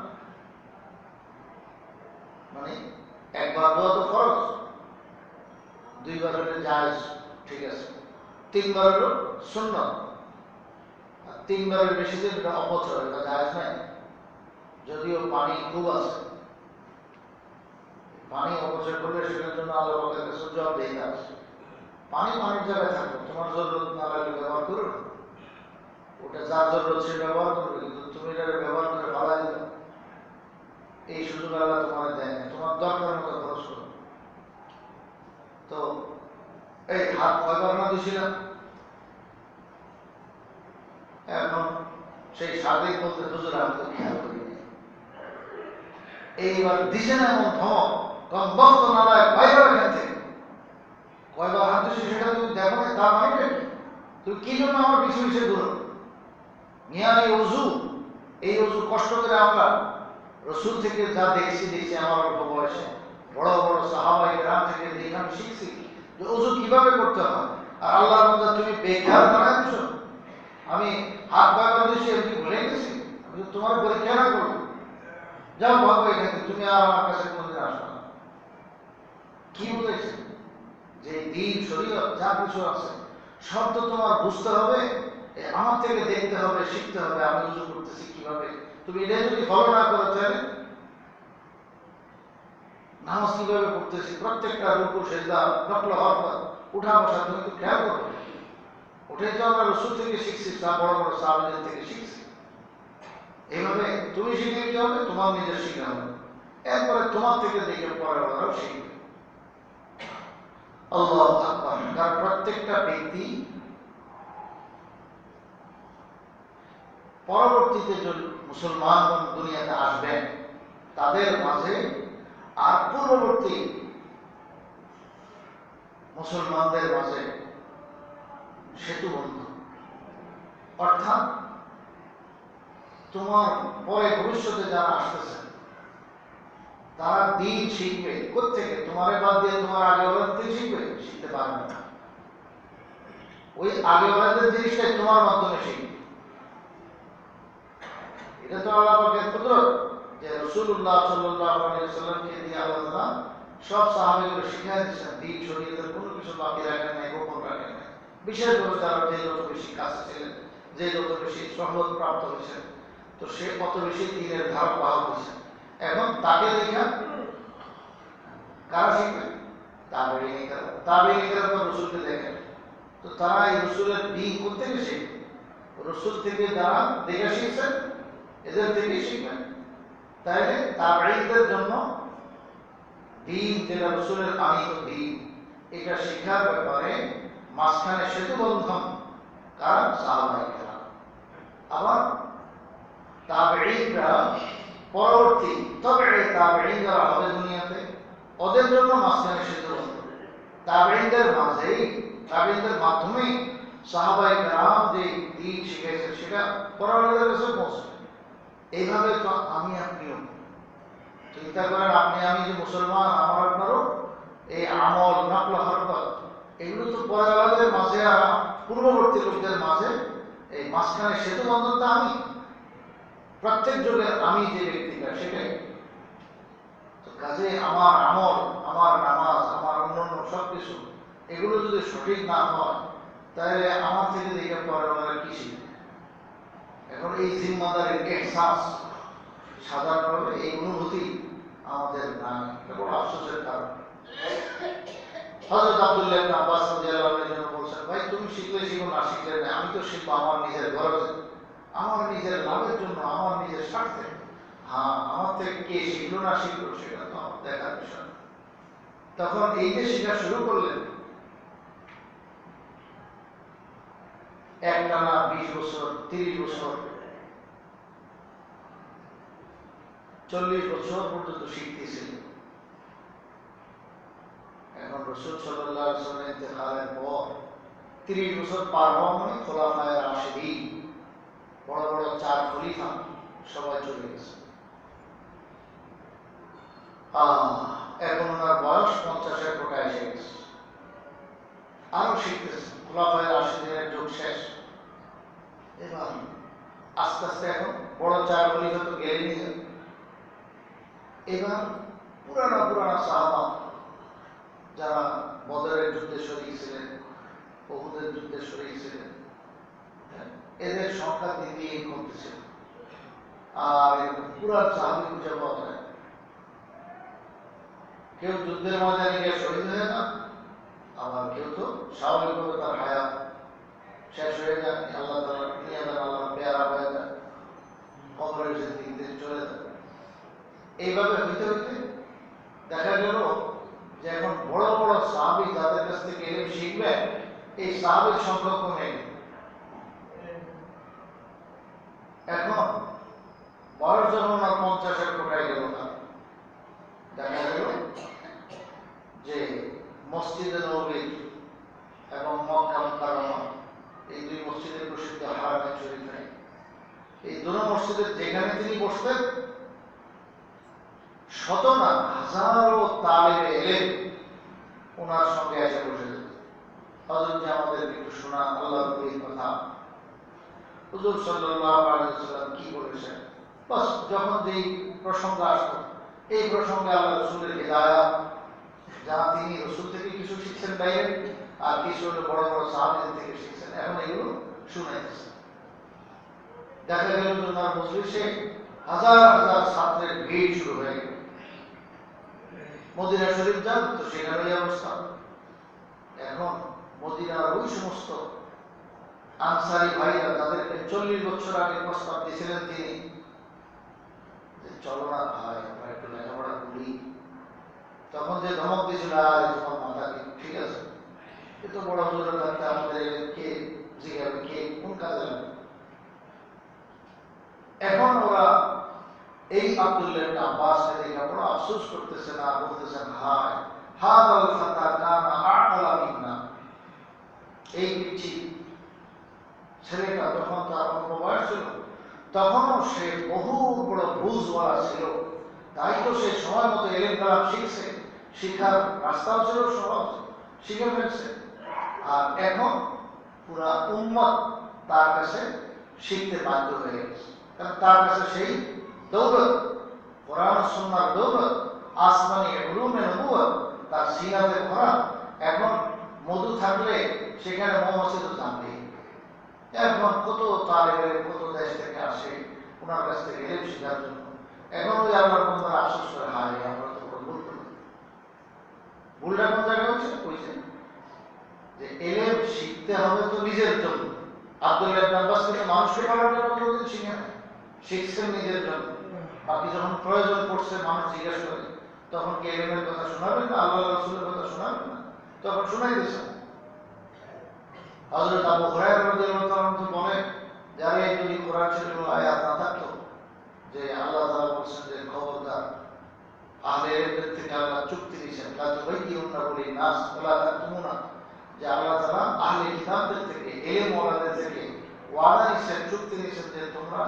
A: মানে একবার ধোয়া তো ফরজ, দুইবার হলে জায়েজ, ঠিক আছে, তিনবার হলো সুন্নাত, আর তিনবারের বেশি যে এটা অপচয়, এটা জায়েজ নাই। যদিও পানি খুব আছে, পানি অপচয় করলে সেটার জন্য আল্লাহ পাকের কাছে জবাবদিহি আছে। পানি পানির জায়গায় থাকবে, তোমার জরুরত না লাগলে ব্যবহার করো না। ওটা যার জন্য সে ব্যবহার করবে, কিন্তু তুমি এটা ব্যবহার করে ভাড়া দিবে, এই সুযোগ আল্লাহ তোমার দেয় না, তোমার দরকার মতো খরচ করো। তো এই হাত কয়বার না দিয়েছিলাম, এখন সেই সাবেক বলতে হুজুর আমি তো খেয়াল করিনি, এইবার দিছে না এমন ধমক, কম বক্ত নালায় বাইরে এখান থেকে, কয়বার হাত দিয়েছি সেটা তুমি দেখো না, তার মানে কি তুমি কি জন্য আমার পিছু পিছিয়ে ঘুরো? মিয়া এই অজু, এই অজু কষ্ট করে আমরা রসুল থেকে যা দেখছি আমার অল্প বয়সে বড় বড় সাহাবাই গ্রাম থেকে দেখে আমি শিখছি যে অজু কিভাবে করতে হয়। আর আল্লাহর বান্দা তুমি বেখেয়াল বানাচ্ছ, আমি হাত বাঁকা দিয়েছি এমনি ভুলে গেছি, আমি তোমার পরীক্ষা না করবো, যাও ভাবো এখানে, তুমি আর আমার কাছে কোনোদিন আসবে না। কি বলেছে যে দিন শরীয়ত যা কিছু আছে সব তো তোমার বুঝতে হবে, আমার থেকে দেখতে হবে, শিখতে হবে, আমি উজু করতেছি কিভাবে। তুমি এটা যদি ফলো না করো তাহলে নামাজ কিভাবে পড়তেছি, প্রত্যেকটা রুকু সেজদা নফল হরকত উঠা বসা তুমি তো খেয়াল করো, ওটাই তো আমরা রসুল থেকে শিখছি, বড় বড় সাহাবাদের থেকে শিখছি। এইভাবে তুমি শিখে কি হবে, তোমার নিজের শিখা হবে, এরপরে তোমার থেকে দেখে পরে ওরাও শিখবে। আল্লাহু আকবার। কারণ প্রত্যেকটা ব্যক্তি পরবর্তীতে যদি মুসলমানগণ দুনিয়াতে আসবেন তাদের মাঝে আর পূর্ববর্তী মুসলমানদের মাঝে সেতু বন্ধু, অর্থাৎ তোমার পরে ভবিষ্যতে যারা আসতেছে তারা দিন শিখবে কোত্থেকে, তোমার বাদ দিয়ে তোমার আগে ওরাদের শিখবে, শিখতে পারবে না। ওই আগে ওরাদের জিনিসটাই তোমার মাধ্যমে শিখবে। এটা তো আল্লাহ পাকের কুদরত যে রাসূলুল্লাহ সাল্লাল্লাহু আলাইহি ওয়াসাল্লামকে দিয়ে আল্লাহ তাআলা সব সাহাবীদের শিখিয়ে দিয়েছেন, দিন শরীয়তের কোনো কিছু বাকি রাখেন নাই, গোপন রাখেন নাই। বিশেষ করে যারা যে যত বেশি কাছে ছিলেন, যে যত বেশি সহবত প্রাপ্ত হয়েছেন, তো সে কত বেশি দিনের ধারক বাহক হয়েছে। এখন তাকে দেখা কারা শিখবে, তাবেঈনরা তো রসুলকে দেখেন, তো তারা এই রসুলের দিন কোত্থেকে শিখবে, রসুল থেকে যারা দেখে শিখছেন এদের থেকেই শিখবেন। তাইলে তাবেঈনদের জন্য দিন যেটা রসুলের আনিত দিন, এটা শিক্ষার ব্যাপারে মাঝখানে সেতু বন্ধন কারণ সাহাবায়ে কেরাম। আবার তাবেঈনরা পরবর্তী তাবেঈন যারা হবে দুনিয়াতে, ওদের জন্য মাঝখানে সেতু বন্ধন, তাবেঈনদের মাঝেই, তাবেঈনদের মাধ্যমেই সাহাবায়ে কেরাম যে দিন শিখেছেন সেটা পরবর্তীদের কাছে পৌঁছে। এইভাবে তো আমি আপনিও চিন্তা করেন, আপনি আমি যে মুসলমান, আমার আপনারও এই আমল নকল হরকত এগুলো তো পরের মাঝে আর পূর্ববর্তী লোকদের মাঝে এই মাঝখানে সেতু বন্ধনটা আমি, প্রত্যেক যুগের আমি যে ব্যক্তিটা সেটাই। তো কাজে আমার আমল, আমার নামাজ, আমার অন্যান্য সবকিছু এগুলো যদি সঠিক না হয় তাহলে আমার থেকে দেখে পরের কি শিখবে। এখন এই জিম্মাদারির এহসাস, সাধারণভাবে এই অনুভূতি আমাদের নাই, এটা বড় আফসোসের কারণ। হযরত আব্দুল্লাহ ইবনে আব্বাস রাদিয়াল্লাহু আনহু জন্য বলছেন, ভাই তুমি শিখলে শিখো, না শিখলে না, আমি তো শিখবো আমার নিজের গরজে, আমার নিজের লাভের জন্য, আমার নিজের স্বার্থে। হ্যাঁ, আমার থেকে কে শিখলো না শিখলো সেটা তো আমার দেখার বিষয়। তখন এই যে শেখা শুরু করলেন, একটানা 20 বছর, 30 বছর, 40 বছর পর্যন্ত শিখতেছিলেন। এখন রাসূল সাল্লাল্লাহু আলাইহি ওয়াসাল্লামের ইন্তেকালের পর 30 বছর পার হওয়া মানে খোলাফায়ে রাশিদিন, বড় বড় 4 খলিফা সবাই চলে গেছে। এখন ওনার বয়স 50-এর কোটায় এসে গেছে, আরো শিখতেছে, খোলাফায়ে রাশিদিনের যুগ শেষ। এবার আস্তে আস্তে এখন বড় 4 খলিফা তো গেলেনই, এবার পুরানা সাহাবা যারা বদরের যুদ্ধে শরীক ছিলেন, উহুদের যুদ্ধে শরীক ছিলেন, এদের সংখ্যা দিন দিন কমতেছিল। আর পুরা সাহাবী খুঁজে পাওয়া যায়, কেউ যুদ্ধের ময়দানে গিয়ে শহীদ হয়ে যান, আবার কেউ তো স্বাভাবিকভাবে তার হায়াত শেষ হয়ে যান, আল্লাহ তাআলা নিয়ে যান, আল্লাহ পেয়ারা হয়ে যান, কবরের জিন্দিগিতে চলে যান। এইভাবে হইতে হইতে দেখা গেল যে এখন বড় বড় সাহাবী যাদের কাছ থেকে ইলম শিখবেন, এই সাহাবীর সংখ্যা কমে গেল। এখন বয়স যখন 50-এর কোটায় গেল না, দেখা গেল যে মসজিদে নববী এবং মক্কা মুকাররমা, এই দুই মসজিদের প্রসিদ্ধ হারামে শরীফে, এই দুটো মসজিদের যেখানে তিনি বসতেন, শত না হাজারো তালিবে ইলম ওনার সঙ্গে এসে বসে যেত। হযরত যে আমাদের একটু শোনা আল্লাহর নবীর কথা, হুজুর সাল্লাল্লাহু আলাইহি ওয়াসাল্লাম কি বলেছেন, বাস যখন যেই প্রসঙ্গ আসতো, এই প্রসঙ্গে আল্লাহ রাসূলের হিদায়াত, যা তিনি রাসূল থেকে কিছু শিখছেন ডাইরেক্ট, আর কিছু হলো বড় বড় সাহাবীদের থেকে শিখছেন, এখন এগুলো শুনাইতেছে। দেখা গেল যে ওনার মজলিসে হাজার হাজার ছাত্রের ভিড় শুরু হয়ে গেল। মদিনা শরীফ যান তো সেখানে এই অবস্থা। এখন মদিনার ওই সমস্ত আনসারী ভাইরা, যাদেরকে 40 বছর আগে প্রস্তাব দিয়েছিলেন তিনি, যে চলো না ভাই আমরা একটু লেখাপড়া করি, তখন যে ধমক দিয়েছিল, আর তোমার মাথা ঠিক আছে, এ তো বড় হুজুরের থাকতে আমাদের কে জিজ্ঞাসা কে কোন কাজে লাগবে। এখন ওরা এই আব্দুল্লাহ ইবনে আব্বাসকে দেখে বড় আফসোস করতেছেন আর বলতেছেন, হায় হাদাল ফাতা কানা আ'লা মিন্না, এই পিচ্ছি ছেলেটা যখন তার অল্প বয়স ছিল তখনও সে বহু বড় বুঝওয়ালা ছিল, তাই তো সে সময় মতো ইলম কালাম শিখছে, শিখার রাস্তাও ছিল সহজ, শিখে ফেলছে। আর এখন পুরা উম্মত তার কাছে শিখতে বাধ্য হয়ে গেছে, কারণ তার কাছে সেই দৌলত, কোরআন সুন্নাহর দৌলত, আসমানি উলুমে নবুয়ত তার সিনাতে ভরা। এখন মধু থাকলে সেখানে মৌমাছি তো জানবেই। এখন কত তালেবে কত দেশ থেকে আসে ওনার কাছ থেকে ইলম শেখার জন্য। এখন ওই আল্লাহর বান্দারা আফসোস করে, হায় আমরা তো বড় ভুল করি। ভুলটা কোন জায়গায় হচ্ছে? কইছে যে ইলম শিখতে হবে তো নিজের জন্য। আব্দুল্লাহ ইবনে আব্বাস কিন্তু মানুষকে পড়ানোর জন্য কোনোদিন শিখে না, শিখছেন নিজের জন্য। বাকি যখন প্রয়োজন পড়ছে মানুষ জিজ্ঞেস করে, তখন কি ইলমের কথা শোনাবেন না, আল্লাহ রাসূলের কথা শোনাবেন না? তখন শোনাই দিয়েছেন। হযরত আবু হুরায়রা রাদিয়াল্লাহু তাআলা বলেন, যারা যদি কোরআন শরীফের আয়াত না থাকতো, যে আল্লাহ তাআলা বলেছেন যে খবরদার আহলে ইলমের থেকে আল্লাহ চুক্তি নিয়েছেন, লা তুবাইয়িনুনা লিন-নাস ওয়া লা তাকতুমুনা, যে আল্লাহ তাআলা আহলে কিতাবদের থেকে, ইলম ওয়ালাদের থেকে ওয়াদা নিয়েছেন, চুক্তি নিয়েছেন যে তোমরা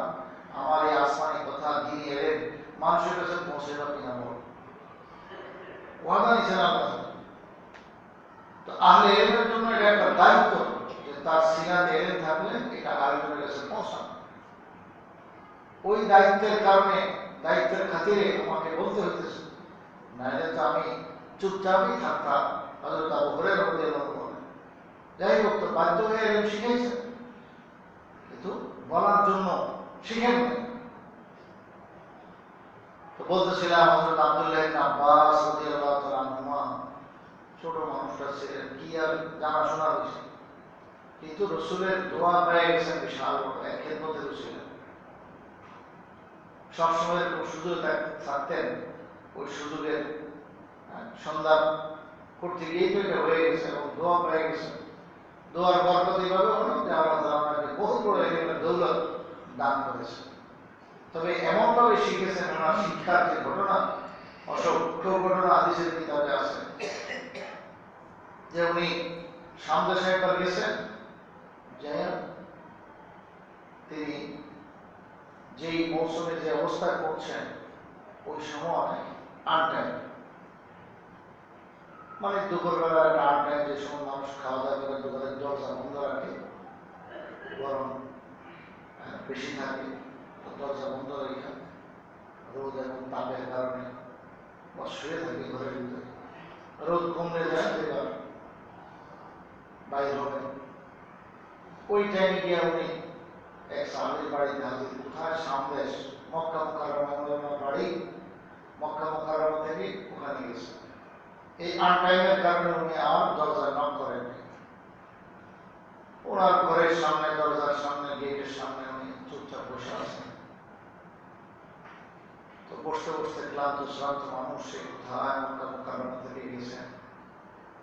A: আমার এই আসমানি কথা, দ্বীনি ইলম মানুষের কাছে পৌঁছে দাও কিনা বলো। ওয়াদা নিয়েছেন আল্লাহ। তো আহলে ইলমের জন্য এটা একটা দায়িত্ব যে তার সিনাতে ইলম থাকলে এটা আরেকজনের কাছে পৌঁছানো। ওই দায়িত্বের কারণে, দায়িত্বের খাতিরে আমাকে বলতে হইতেছে, নাহলে তো আমি চুপচাপই থাকতাম। হযরত আবু হুরায়রা রাদিয়াল্লাহু তাআলা যাই হোক, তো বাধ্য হয়ে ইলম শিখেছেন, কিন্তু বলার জন্য শিখেন না। তো বলতেছিলাম হযরত আব্দুল্লাহ ইবনে আব্বাস রাদিয়াল্লাহু তাআলা আনহুমা ছোট মানুষটা ছিলেন, কি আর জানাশোনা হয়েছে, কিন্তু রসুলের দোয়া পেয়ে গেছেন বিশাল বড়, এক খেদমতের ছিলেন। সবসময় সুযোগ থাকতেন, ওই সুযোগের সন্ধান করতে গিয়েই তো এটা হয়ে গেছে, এবং দোয়া পেয়ে গেছেন। দোয়ার বরকত এইভাবে হলো যে আল্লাহ তাআলা আপনাকে বহু বড় ইলমের দৌলত দান করেছে। তবে এমনভাবে শিখেছেন, ওনার শিক্ষার যে ঘটনা, অসংখ্য ঘটনা হাদিসের কিতাবে আছে, যে উনি সামদেশে একবার গেছেন, যে তিনি যেই মৌসুমে যে অবস্থায় পড়ছেন ওই সময় আনটাইম, মানে দুপুরবেলা একটা আনটাইম, যে সময় মানুষ খাওয়া দাওয়া করে দোকানের দরজা বন্ধ রাখে, গরম বেশি থাকে, দরজা বন্ধ রেখে রোদ এবং তাপের কারণে শুয়ে থাকে ঘরের ভিতরে, রোদ কমলে যায় এবার বাইর হবে। ওই টাইমে গিয়ে উনি এক সাহাবীর বাড়িতে হাজির। কোথায়? সামদেশ, মক্কা মুকাররমার বাড়ি, মক্কা মুকাররমা থেকে ওখানে গেছে। এই আনটাইমের কারণে উনি আর দরজা নক করেন। ওনার ঘরের সামনে, দরজার সামনে গেটের সামনে উনি চুপচাপ বসে আছেন। তো বসতে বসতে ক্লান্ত শ্রান্ত মানুষ সে কোথায় মক্কা মুকাররমা থেকে গেছেন,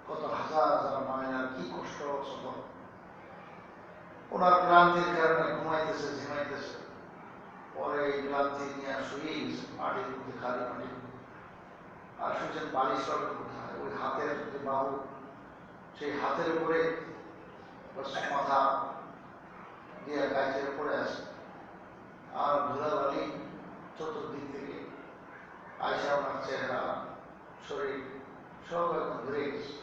A: কত হাজার হাজার মাইলের কি কষ্ট সফর। ওনার ক্লান্তির কারণে ঘুমাইতেছে ঝিমাইতেছে, পরে এই ক্লান্তি নিয়ে শুয়ে গেছে মাটির মধ্যে, খালি মাটির মধ্যে। আর শুনছেন বালিশ রবের কোথায়, ওই হাতের যে বাহু, সেই হাতের উপরে মাথা দিয়ে গাছের উপরে আছে, আর ধুলাবালি চতুর্দিক থেকে আয়সা ওনার চেহারা শরীর সব এখন ধরে গেছে।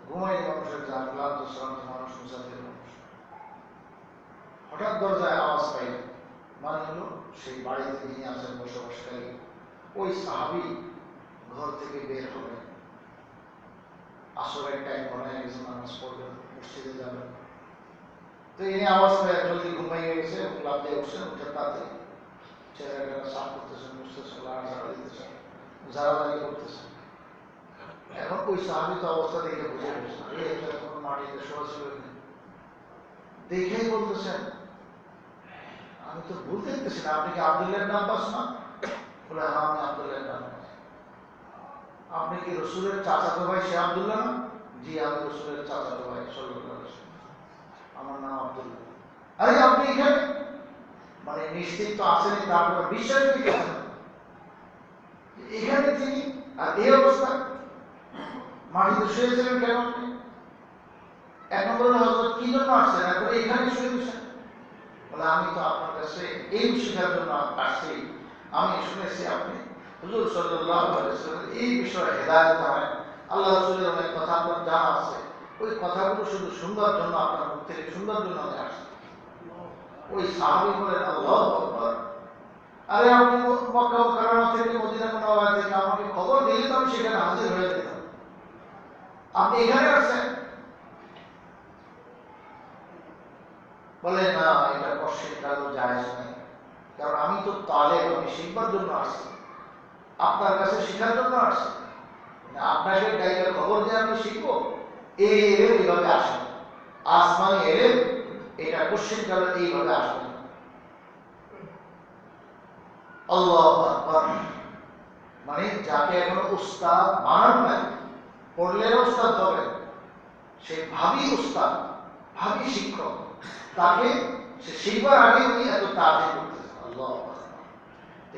A: ঘুমাই মানুষের যান, ক্লান্ত শ্রান্ত মানুষ, মুসাফির মানুষ। হঠাৎ দরজায় আওয়াজ পাই, মানে হলো সেই বাড়িতে যিনি আছেন বসবাসকারী ওই সাহাবী ঘর থেকে বের হবেন, আসরের টাইম মনে হয়ে গেছে, নামাজ পড়বেন, মসজিদে যাবেন। তো এই আওয়াজ পেয়ে জলদি ঘুমাইয়ে গেছে, লাভ দিয়ে উঠছেন, উঠে তাতে চেহারাটা সাফ করতেছেন, মুছতেছেন, ঝাড়া দিতেছেন, ঝাড়াঝাড়ি করতেছেন। এখন ওই সাহাবিত অবস্থা দেখে বুঝে গেছে কোনো মাটিতে শোয়া ছিল, দেখেই বলতেছেন আমি তো ভুল দেখতেছি না, আপনি কি আব্দুল্লাহর নাম পাস না? বলে হ্যাঁ আমি আব্দুল্লাহর নাম পাস। আপনি কি রসুলের চাচাতো ভাই সে আব্দুল্লাহ না? জি আমি রসুলের চাচাতো ভাই সাল্লাল্লাহু আলাইহি ওয়াসাল্লাম, আমার নাম আব্দুল্লাহ। আরে আপনি এখানে, মানে নিশ্চিত তো আসেনি, তারপর বিশ্বাস করতেছেন এখানে তিনি, আর এই অবস্থা মাটিতে শুয়েছিলেন কেন আপনি? এখন বললেন হযরত কি জন্য আসছেন, এখন এখানে শুয়ে বসেন? বলে আমি তো আপনার কাছে এই শিখার জন্য আসছি, আমি শুনেছি আপনি হুজুর সাল্লাল্লাহু আলাইহি ওয়াসাল্লাম এই বিষয়ে হেদায়েত হয়, আল্লাহ রাসূলের অনেক কথা আপনার জানা আছে, ওই কথাগুলো শুধু শুনবার জন্য, আপনার মুখ থেকে শুনবার জন্য আমি আসছি। ওই সাহাবী বলেন আল্লাহু আকবার, আরে আপনি মক্কা মুকাররমা থেকে মদিনা মুনাওয়ারা থেকে আমাকে খবর দিলে তো আমি সেখানে হাজির হয়ে যেতাম, আপনি এখানে আসছেন? বলে না, এটা কষ্টের কারণ জায়েজ নাই, কারণ আমি তো তালেব, আমি শিখবার জন্য আসছি, আপনার কাছে শেখার জন্য আসছি না, আপনাকে গাইডের খবর দিয়ে আমি শিখবো। এই এলেম এইভাবে আসে না, আসমানি এলেম এটা কোশ্চেন কারণ এইভাবে আসবে না। আল্লাহু আকবার, মানে যাকে এখনো উস্তাদ বানানো নাই, পড়লে উস্তাদ হবে, সে ভাবি উস্তাদ, ভাবি শিক্ষক, তাকে সে শিখবার আগে উনি এত তাজিম করতেছে। আল্লাহু আকবার,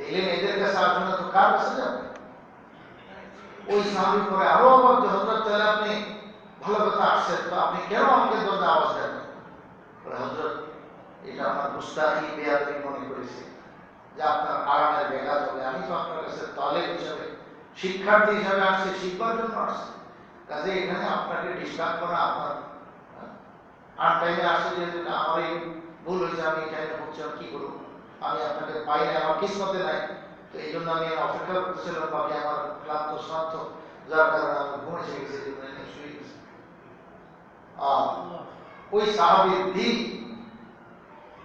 A: এলেম এদের কাছে আসবে না তো কার কাছে যাবে? ওই সাহাবী পরে আরো অবাক যে হযরত তাহলে আপনি ভালো কথা আসছেন, তো আপনি কেন আমাকে দরজা আওয়াজ দেন? বলে হযরত এটা আমার গুস্তাখি বেয়াদবি মনে করেছি, যে আপনার আরামের ব্যাঘাত হবে, আমি তো আপনার কাছে তালেব হিসাবে, শিক্ষার্থী হিসাবে আসছি, শিখবার জন্য আসছি, কাজে এখানে আপনাকে ডিস্টার্ব করা, আপনার আর টাইমে আসছে যেহেতু আমার এই ভুল হয়েছে, আমি এই টাইমে হচ্ছে কি করবো, আমি আপনাকে পাই না, আমার কিসমতে নাই, তো এই জন্য আমি অপেক্ষা করতেছিলাম, বাকি আমার ক্লান্ত শ্রান্ত, যার কারণে আমি ঘুমেছে গেছি, শুয়ে গেছি। ওই সাহাবীর দিন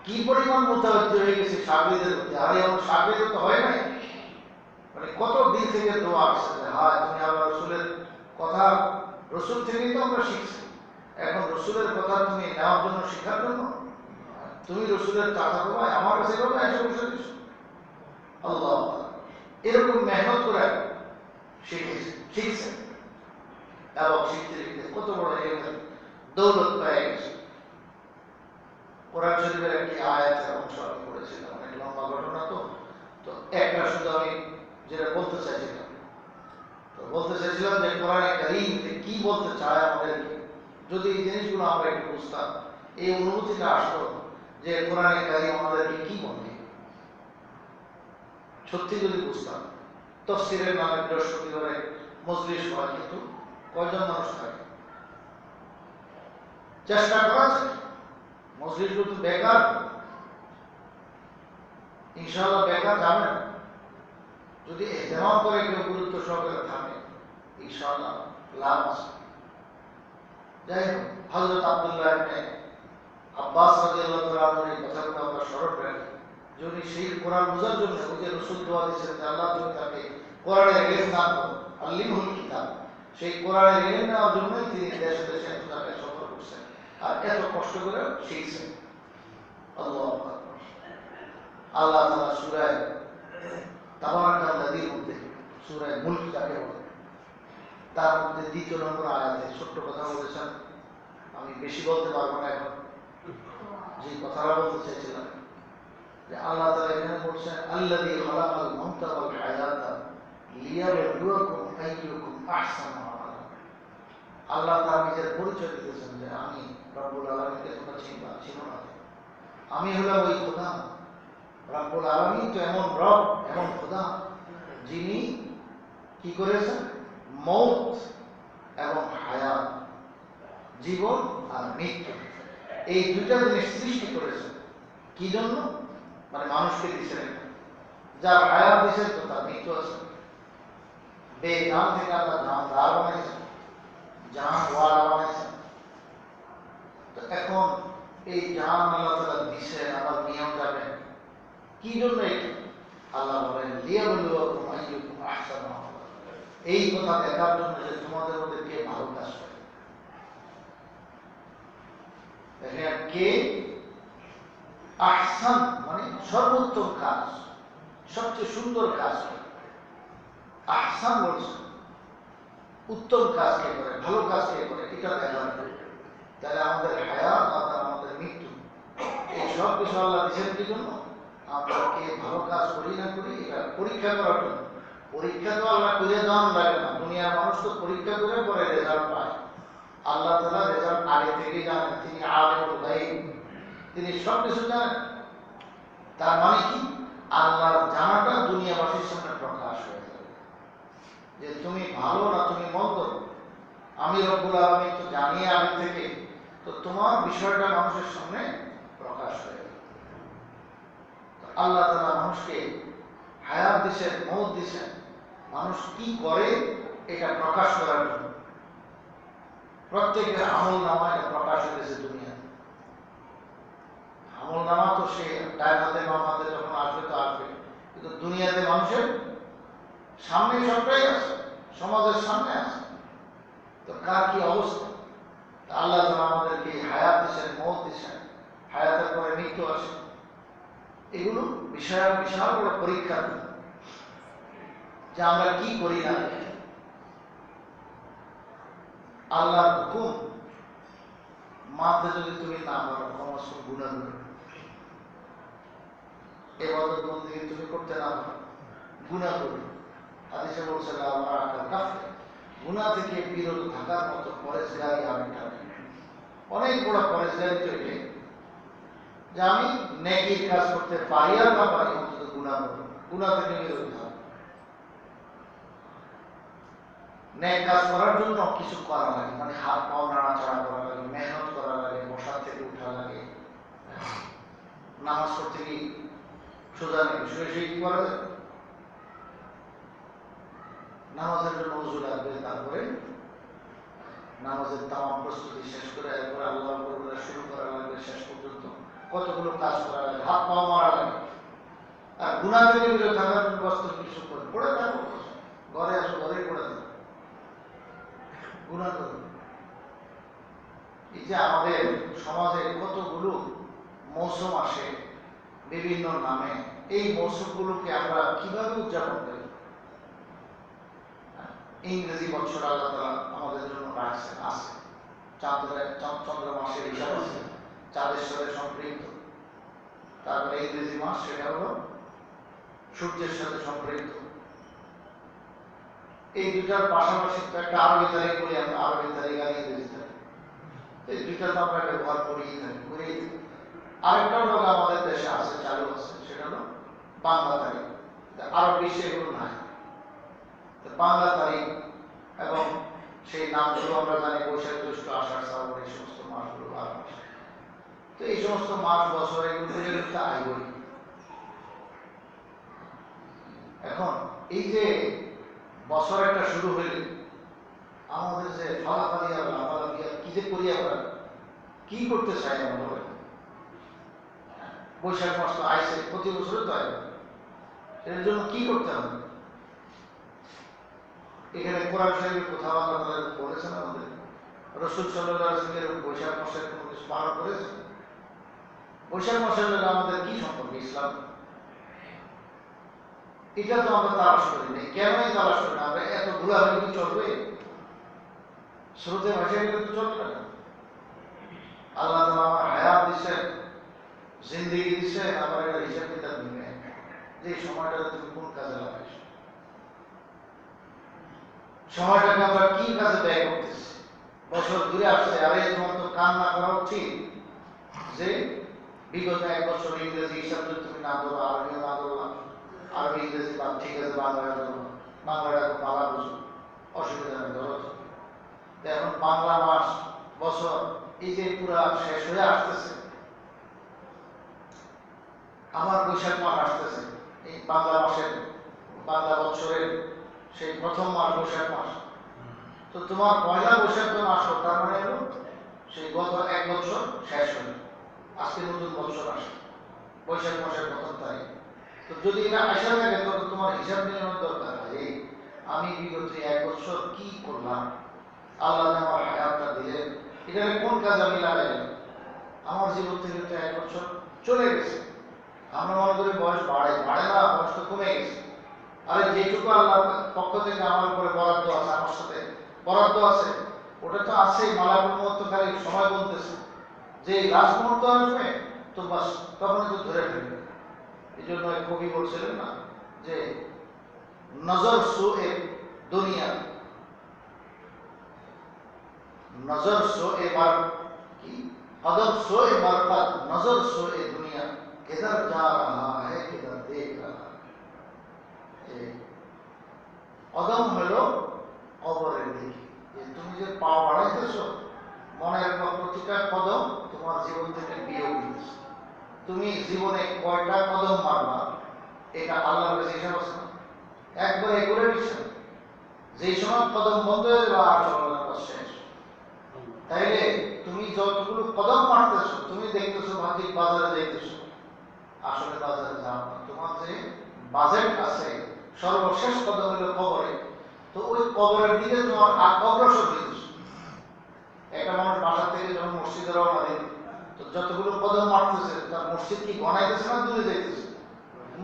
A: কি পরিমাণ মুতাওয়াজ্জিহ হয়ে গেছে সাহাবীদের প্রতি, আর এমন সাহাবীদের তো হয় নাই, মানে কত দিন থেকে দোয়া আসছে যে হ্যাঁ তুমি আল্লাহ রসুলের কথা, রসুল থেকেই তো আমরা শিখছি, এখন রসুলের কথা তুমি নেওয়ার জন্য, শেখার জন্য, তুমি রসুলের চাচাতো ভাই, আমার কাছে এভাবে এসে বসে দিচ্ছ। আল্লাহ, এরকম মেহনত করে শিখছেন, এবং শিখতে শিখতে কত বড় দৌলত পেয়ে গেছে। কোরআন শরীফের একটি আয়াতের অংশ আমি পড়েছিলাম, অনেক লম্বা ঘটনা, তো তো একটা শুধু আমি যেটা বলতে চাইছিলাম, তো বলতে চাইছিলাম যে কোরআনে কারীম কি বলতে চায় আমাদেরকে, যদি এই জিনিসগুলো আমরা একটু বুঝতাম, এই অনুভূতিটা আসতো যে কোরআনে কারীম আমাদেরকে কি বলে, সত্যি যদি বুঝতাম। তাফসীরের নামে বৃহস্পতিবারে মজলিস হয়, কিন্তু কয়জন মানুষ থাকে? চেষ্টা করা যায়, মজলিসগুলো তো বেকার, ইনশাআল্লাহ বেকার যাবে না, যদি ইহতিমাম করে কেউ গুরুত্ব সহকারে থাকে, ইনশাআল্লাহ লাভ আছে। যাই হোক, হযরত আব্দুল্লাহ ইবনে আব্বাস রাদিয়াল্লাহু তাআলা আনহুর এই কথাগুলো আমরা স্মরণ রাখি, যে উনি সেই কোরআন বোঝার জন্য, ওই যে রাসূল দোয়া দিয়েছেন যে আল্লাহ তুমি তাকে কোরআনের ইলম দান করো, আল্লিমহুল কিতাব, সেই কোরআনের ইলম নেওয়ার জন্যই তিনি দেশে দেশে তাকে সফর করছেন, আর এত কষ্ট করে শিখছেন। আল্লাহু আকবার। আল্লাহ তাআলা সূরা তাবারাকাল্লাযীর মধ্যে, সূরা মুলক যাকে বলে, তার মধ্যে 2 নম্বর আয়াতে ছোট্ট কথা বলেছেন। আমি বেশি বলতে পারবো না এখন, যে কথাটা বলতে চাইছিলাম যে আল্লাহ তাআলা এখানে বলছেন আল্লাযী খালাকাল মাউতা ওয়াল হায়াতা লিয়াবলুয়াকুম আইয়ুকুম আহসানু আমালা। আল্লাহ তার নিজের পরিচয় দিতেছেন যে আমি রব্বুল আলামিনকে তোমরা চিনো না, আমি হলাম ওই খোদা। রব্বুল আলামিন তো এমন রব, এমন খোদা যিনি কি করেছেন, মৌত এবং হায়াত, জীবন আর মৃত্যু, এই দুইটা জিনিস সৃষ্টি করেছেন। কি জন্য? মানে মানুষকে দিচ্ছেন, যার হায়াত দিচ্ছেন তো তার মৃত্যু আছে। বেজান থেকে আল্লাহ জানদার বানাইছেন, জান ওয়ালা বানাইছেন। তো এখন এই জান আল্লাহ তাআলা দিচ্ছেন, আবার নিয়েও যাবেন। কি জন্য? এটা আল্লাহ বলেন লিয়াবলুয়াকুম আইয়ুকুম আহসানু আমালা, এই কথা দেখার জন্য যে তোমাদের মধ্যে কে ভালো কাজ করে। দেখেন, কে আহসান মানে সর্বোত্তম কাজ, সবচেয়ে সুন্দর কাজ করে। আহসান বলছে উত্তম কাজ কে করে, ভালো কাজ কে করে, এটা দেখার জন্য। তাহলে আমাদের হায়াত আর আমাদের মৃত্যু, এই সব কিছু আল্লাহ দিচ্ছেন কি জন্য? আমরা কে ভালো কাজ করি না করি এটা পরীক্ষা করার জন্য। পরীক্ষা তো আল্লাহ করে দেওয়ান লাগে না, দুনিয়ার মানুষ তো পরীক্ষা করে পরে রেজাল্ট পায়। আল্লাহ তাআলা রেজাল্ট আগে থেকেই জানেন, তিনি আলিমুল গায়ব, তিনি সব কিছু জানেন। তার মানে কি? আল্লাহর জানাটা দুনিয়াবাসীর সামনে প্রকাশ হয়ে যাবে যে তুমি ভালো না তুমি মন্দ, আমি রব্বুল আলামিন তো জানি আগে থেকে, তো তোমার বিষয়টা মানুষের সামনে প্রকাশ হয়ে যাবে। আল্লাহ তাআলা মানুষকে হায়াত দিয়েছেন, মওত দিয়েছেন, মানুষ কি করে এটা প্রকাশ করার জন্য। প্রত্যেকের আমল নামায় প্রকাশ হয়েছে দুনিয়া। আমল নামা তো সে ডান হাতে বাম হাতে যখন আসবে তো আসবে, কিন্তু দুনিয়াতে মানুষের সামনে সবটাই আছে, সমাজের সামনে আছে। তো কার কি অবস্থা? আল্লাহ তাআলা আমাদেরকে হায়াত দিয়েছেন, মওত দিয়েছেন, হায়াতের পরে মৃত্যু আসে। এগুলো বিশাল বিশাল বড় পরীক্ষা, যে আমরা কি করি না। আল্লাহর হুকুম মানতে যদি তুমি না পারো, সমস্ত গুনাহ করবে। ইবাদত বন্দেগী তুমি করতে না পারো, গুনাহ করবে। হাদিসে বলছে লা বারাকা কাফে, গুনাহ থেকে বিরত থাকার মতো পরেজগারি আরেকটা নেই। অনেক বড় পরেজগারি তো এটাই যে আমি নেকির কাজ করতে পারি আর না পারি, অন্তত গুনাহ করব, গুনাহ থেকে বিরত থাকব। নেক কাজ করার জন্য কিছু করা লাগে, মানে হাত পাও নাড়াচাড়া করা লাগে, মেহনত করা লাগে, বসার থেকে উঠা লাগে। নামাজ পড়তে কি সোজা নেই, শুয়ে শুয়ে কি করা যায়? নামাজের জন্য ওযু লাগবে, তারপরে নামাজের তামাম প্রস্তুতি শেষ করে এরপরে আল্লাহর উপর শুরু করা লাগবে, শেষ পর্যন্ত কতগুলো কাজ করা লাগে, হাত পাও মারা লাগে। আর গুনাহ থেকে বিরত থাকার জন্য বস্তু কিছু করে পড়ে থাকো, ঘরে আসো, ঘরেই পড়ে থাকো, গুনাহ করো। এই যে আমাদের সমাজে কতগুলো মৌসুম আসে বিভিন্ন নামে, এই মৌসুমগুলোকে আমরা কিভাবে উদযাপন করি? ইংরেজি বছর আল্লাহ তাআলা আমাদের জন্য রাখছেন, আছে। চন্দ্র মাসের হিসাব আছে, চাঁদের সাথে সম্পৃক্ত। তারপরে ইংরেজি মাস, সেটা হলো সূর্যের সাথে সম্পৃক্ত। এই দুটার পাশাপাশি তো একটা আরবি তারিখ বলি আমরা, আরবি তারিখ আর ইংরেজি তারিখ, এই দুইটা তো আমরা ব্যবহার করেই থাকি। আরেকটা হলো আমাদের দেশে আছে, চালু আছে, সেটা হলো বাংলা তারিখ। আরব বিশ্বে এগুলো নাই। বাংলা তারিখ এবং সেই নামগুলো আমরা জানি, বৈশাখ জ্যৈষ্ঠ আষাঢ় শ্রাবণ, এই সমস্ত মাসগুলো 12 মাস। তো এই সমস্ত মাস বছর এগুলো আইবই। এখন এই যে বছর একটা শুরু হইলে আমাদের যে ফালাফালি আর লাফালাফি আর কি যে করি আমরা, কি করতে চাই আমরা? বৈশাখ মাস তো আইসে, প্রতি বছরে তো আইবে, এর জন্য কি করতে হবে? এখানে কোরআন শরীফের কোথাও আল্লাহ তাআলা বলেছেন আমাদের? রাসূল সাল্লাল্লাহু আলাইহি ওয়াসাল্লাম বৈশাখ মাসের কোনো কিছু পালন করেছেন? বৈশাখ মাসের লোক আমাদের কি সম্পর্ক ইসলাম? এটা তো আমরা তালাশ করি নাই। কেনই তালাশ করি না? আমরা এত ভুলা হলে কি চলবে? স্রোতে ভাসে গেলে তো চলবে না। আল্লাহ তাআলা আমার হায়াত দিচ্ছেন, জিন্দেগি দিচ্ছেন, আমার একটা হিসাব কিতাব নিবে যে সময়টা তুমি কোন কাজে লাগাইছো, সময়টাকে আমরা কি কাজে ব্যয় করতেছি। বছর ঘুরে আসছে, আরে তোমার তো কান্না করা উচিত যে বিগত 1 বছর ইংরেজি হিসাব যদি তুমি না ধরো, আরবিও না ধরলাম, আরবি ইংরেজি বা ঠিক আছে, বাংলাটা ধরো, বাংলাটা খুব বাংলা বুঝো, অসুবিধা নেই, ধরো। এখন বাংলা মাস বছর এই যে পুরা শেষ হয়ে আসতেছে, আমার বৈশাখ মাস আসতেছে, এই বাংলা মাসের, বাংলা বছরের সেই প্রথম মাস বৈশাখ মাস। তো তোমার পয়লা বৈশাখ তো মাস, তার মানে হলো সেই গত 1 বছর শেষ হলো, আজকে নতুন বছর আসে বৈশাখ মাসের প্রথম তারিখ। তো যদি এটা আসা থাকে তখন তোমার হিসাব নেওয়ার দরকার। এই আমি বিগত 1 বছর কি করলাম, আল্লাহ আমার হায়াতটা দিলেন, এটা কোন কাজ আমি লাগাইলাম। আমার জীবন থেকে তো 1 বছর চলে গেছে। আমরা মনে করি বয়স বাড়ে, বাড়ে না, বয়স তো কমে গেছে। আরে যেটুকু আল্লাহর পক্ষ থেকে আমার উপরে বরাদ্দ আছে, আমার সাথে বরাদ্দ আছে, ওটা তো আছেই। মালাকুল মউত তো খালি সময় বলতেছে যে লাস্ট মুহূর্ত আসবে তো বাস, তখন তো ধরে ফেলবে। এই জন্য এক কবি বলছিলেন না যে নজর সুয়ে দুনিয়া, নজর সোয়ে মার কি কদম সোয়ে মারফত, নজর সোয়ে দুনিয়া, কিধর যা রাহা হ্যায় কিধর দেখ রাহা। কদম হলো কবরের দিকে, যে তুমি যে পা বাড়াইতেছো, মনে রাখবা প্রতিটা কদম তোমার জীবন থেকে বিয়োগ দিতেছে। তুমি জীবনে কয়টা কদম মারবা এটা আল্লাহর কাছে হিসাব আছে না, একবার এগুলো হিসাব। যেই সময় কদম বন্ধ হয়ে যাবে আর চলবে না, শেষ। তাইলে তুমি যতগুলো কদম মারতেছো, তুমি দেখতেছো ভাবছি বাজারে যাইতেছো, আসলে বাজারে যাও না। তোমার যে বাজেট আছে, সর্বশেষ কদম হলো কবরে। তো ওই কবরের দিকে তোমার অগ্রসর হইতেছো। একটা মানুষ বাসা থেকে যখন মসজিদে রওনা দেয়, তো যতগুলো কদম মারতেছে, তার মসজিদ কি ঘনাইতেছে না দূরে যাইতেছে?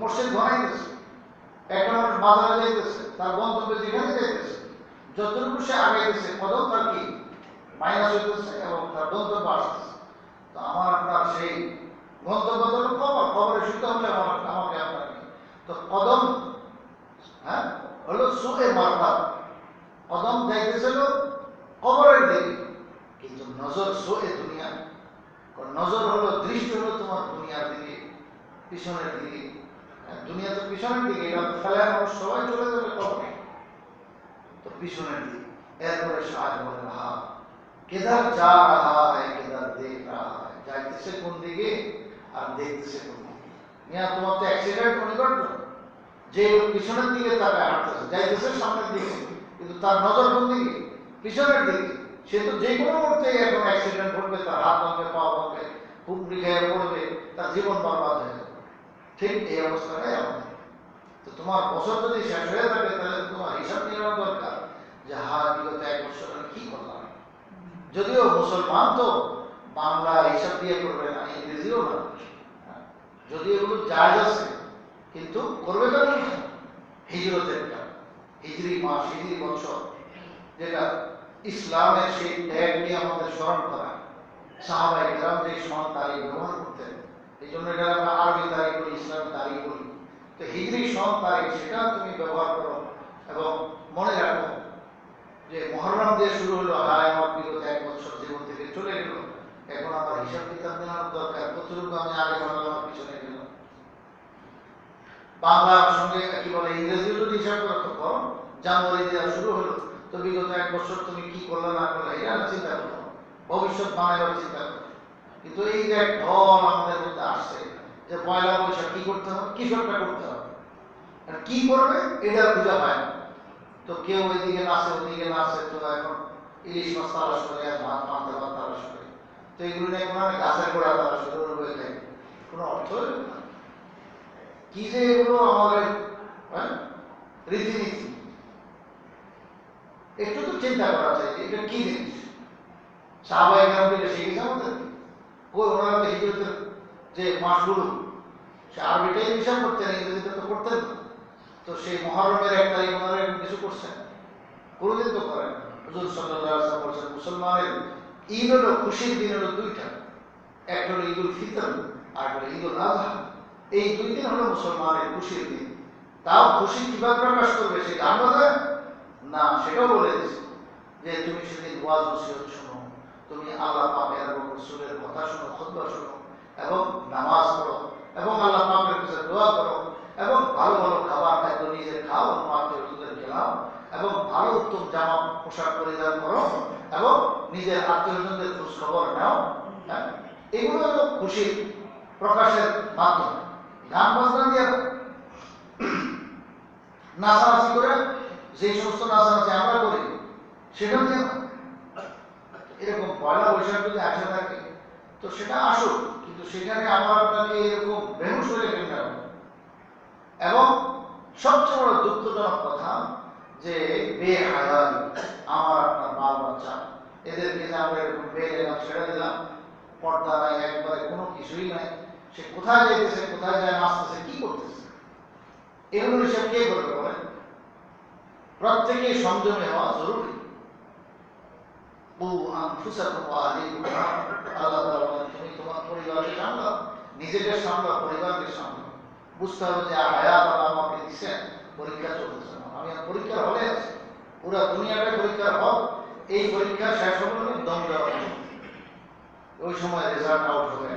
A: মসজিদ ঘনাইতেছে। একটা মানুষ বাজারে যাইতেছে, তার গন্তব্যে যেখানে যাইতেছে, যতটুকু সে আগাইতেছে কদম তার কি মাইনাস হইতেছে এবং তার গন্তব্য আসতেছে। তো আমার আপনার সেই গন্তব্য হলো কবর, কবরে শুতে হলে আমাকে আপনাকে। তো কদম হ্যাঁ হলো সুয়ে মারফত, কদম যাইতেছিল কবরের দিকে, কিন্তু নজর সুয়ে দুনিয়া, নজর হলো দৃষ্টি হলো তোমার দুনিয়ার দিকে, পিছনের দিকে। দুনিয়া তো পিছনের দিকে, এটা ফেলে মানুষ সবাই চলে যাবে কবরে, তো পিছনের দিকে। এরপরে শাহ বলে রাহা কিধর যা রাহা হ্যায় কিধর দেখ রাহা হ্যায়, যাইতেছে কোন দিকে আর দেখতেছে কোন দিকে। মিয়া তোমার তো অ্যাক্সিডেন্ট অনিবার্য। যে পিছনের দিকে তাকে হাঁটতেছে, যাইতেছে সামনের দিকে, কিন্তু তার নজর কোন দিকে? পিছনের দিকে। সে তো যে কোনো মুহূর্তে এখন অ্যাক্সিডেন্ট ঘটবে, তার হাত ভাঙবে, পা ভাঙবে, হুমড়ি খেয়ে পড়বে, তার জীবন বরবাদ হয়ে যাবে। ঠিক এই অবস্থাটাই আমাদের। তো তোমার বছর যদি শেষ হয়ে থাকে, তাহলে তোমার হিসাব নেওয়া দরকার যে হ্যাঁ বিগত 1 বছর আমি কি করলাম। যদিও মুসলমান তো বাংলা হিসাব দিয়ে করবে না, ইংরেজিও না, যদি এগুলো জায়েজ আছে, কিন্তু করবে তো না হিজরতের, হিজরি মাস, হিজরি বছর, যেটা ইসলামের সেই ত্যাগ নিয়ে আমাদের স্মরণ করা। সাহাবায়ে কেরাম যে সন তারিখ ব্যবহার করতেন, এই জন্য এটা আমরা আরবি তারিখ বলি, ইসলামের তারিখ বলি। তো হিজরি সন তারিখ সেটা তুমি ব্যবহার করো এবং মনে রাখো যে মুহররম দিয়ে শুরু হলো, হায় আমার বিগত 1 বছর জীবন থেকে চলে গেল, এখন আমার হিসাব কিতাব নেওয়ার দরকার, কতটুকু আমি আগে বানালাম, পিছনে গেলাম। বাংলার সঙ্গে কি বলে ইংরেজি যদি হিসাব করো, তো জানুয়ারি দেওয়া শুরু হলো, তো বিগত 1 বছর তুমি কি করলে না করলে এটা চিন্তা করো, ভবিষ্যৎ বানাবার চিন্তা করো। কিন্তু এই যে এক ঢল আমাদের মধ্যে আসছে যে পয়লা বৈশাখ কি করতে হবে, কৃষকটা করতে হবে, আর কি করবে এটা খুঁজে পায় না। তো কেউ ওইদিকে নাচে, ওইদিকে নাচে, তো এখন ইলিশ মাছ তালাশ করে, আর ভাত পান্তা ভাত তালাশ করে। তো এগুলো নিয়ে কোনো গাছের গোড়া তালাশ করে বয়ে দেয়, কোনো অর্থ না। কি যে এগুলো আমাদের রীতিনীতি, একটু তো চিন্তা করা যায় যে এটা কি জিনিস। সাহাবায়ে কেরাম এটা শিখেছে আমাদের। ওনারা তো হিজরতের যে মাসগুলো, সে আরবিটাই হিসাব করতেন, ইংরেজিতে তো করতেন না। তো সেই মহরমের 1 তারিখ ওনারা এরকম কিছু করছেন? কোনোদিন তো করেন। হুজুর সাল্লাল্লাহু আলাইহি ওয়াসাল্লাম বলেছেন, মুসলমানের ঈদ হলো, খুশির দিন হলো 2টা। একটা হলো ঈদুল ফিতর, আর হলো ঈদুল আযহা। এই 2 দিন হলো মুসলমানের খুশির দিন। তাও খুশি কিভাবে প্রকাশ করবে? সে গান বাজায় না, সেটাও বলে দিয়েছে যে তুমি সেদিন ওয়াজ নসিহত শোনো, তুমি আল্লাহ পাকের এবং রাসূলের কথা শোনো, খুতবা শোনো, এবং নামাজ পড়ো, এবং আল্লাহ পাকের কাছে দোয়া করো, এবং ভালো ভালো খাবার খাদ্য নিজে খাও, আত্মীয়দের খেলাও, এবং ভালো উত্তম জামা পোশাক পরিধান করো, এবং নিজের আত্মীয়জনদের খোঁজ খবর নাও। হ্যাঁ, এগুলো হলো খুশি প্রকাশের মাধ্যম। গান বাজনা দিয়ে নাচানাচি করে, যে সমস্ত নাচানাচি আমরা করি সেটা দিয়ে না। এরকম পয়লা বৈশাখ যদি আসে থাকে তো সেটা আসুক, কিন্তু সেখানে আমার আপনাকে এরকম বেহুশ হয়ে কেন হবে? এবং সবচেয়ে বড় দুঃখজনক কথা যে বেহায়াল আমার আপনার বাল বাচ্চা, এদেরকে যে আমরা এরকম বেয়ে গেলাম, ছেড়ে দিলাম, পর্দা নাই, একবারে কোনো কিছুই নাই, সে কোথায় যাইতেছে, কোথায় যায়, নাচতেছে, কি করতেছে, এগুলো হিসাব কে করবে বলেন? প্রত্যেকে সংযমে হওয়া জরুরি। আল্লাহ তাআলা বলেন, তুমি তোমার পরিবারকে সামলাও, নিজেকে সামলাও, পরিবারকে সামলাও। বুঝতে হবে যে হায়াত আল্লাহ আমাকে দিচ্ছেন, পরীক্ষা চলতেছে না, আমি পরীক্ষার হলে আছি, পুরা দুনিয়াটা পরীক্ষার হল। এই পরীক্ষা শেষ হলে দম দেওয়া হবে, ওই সময় রেজাল্ট আউট হবে,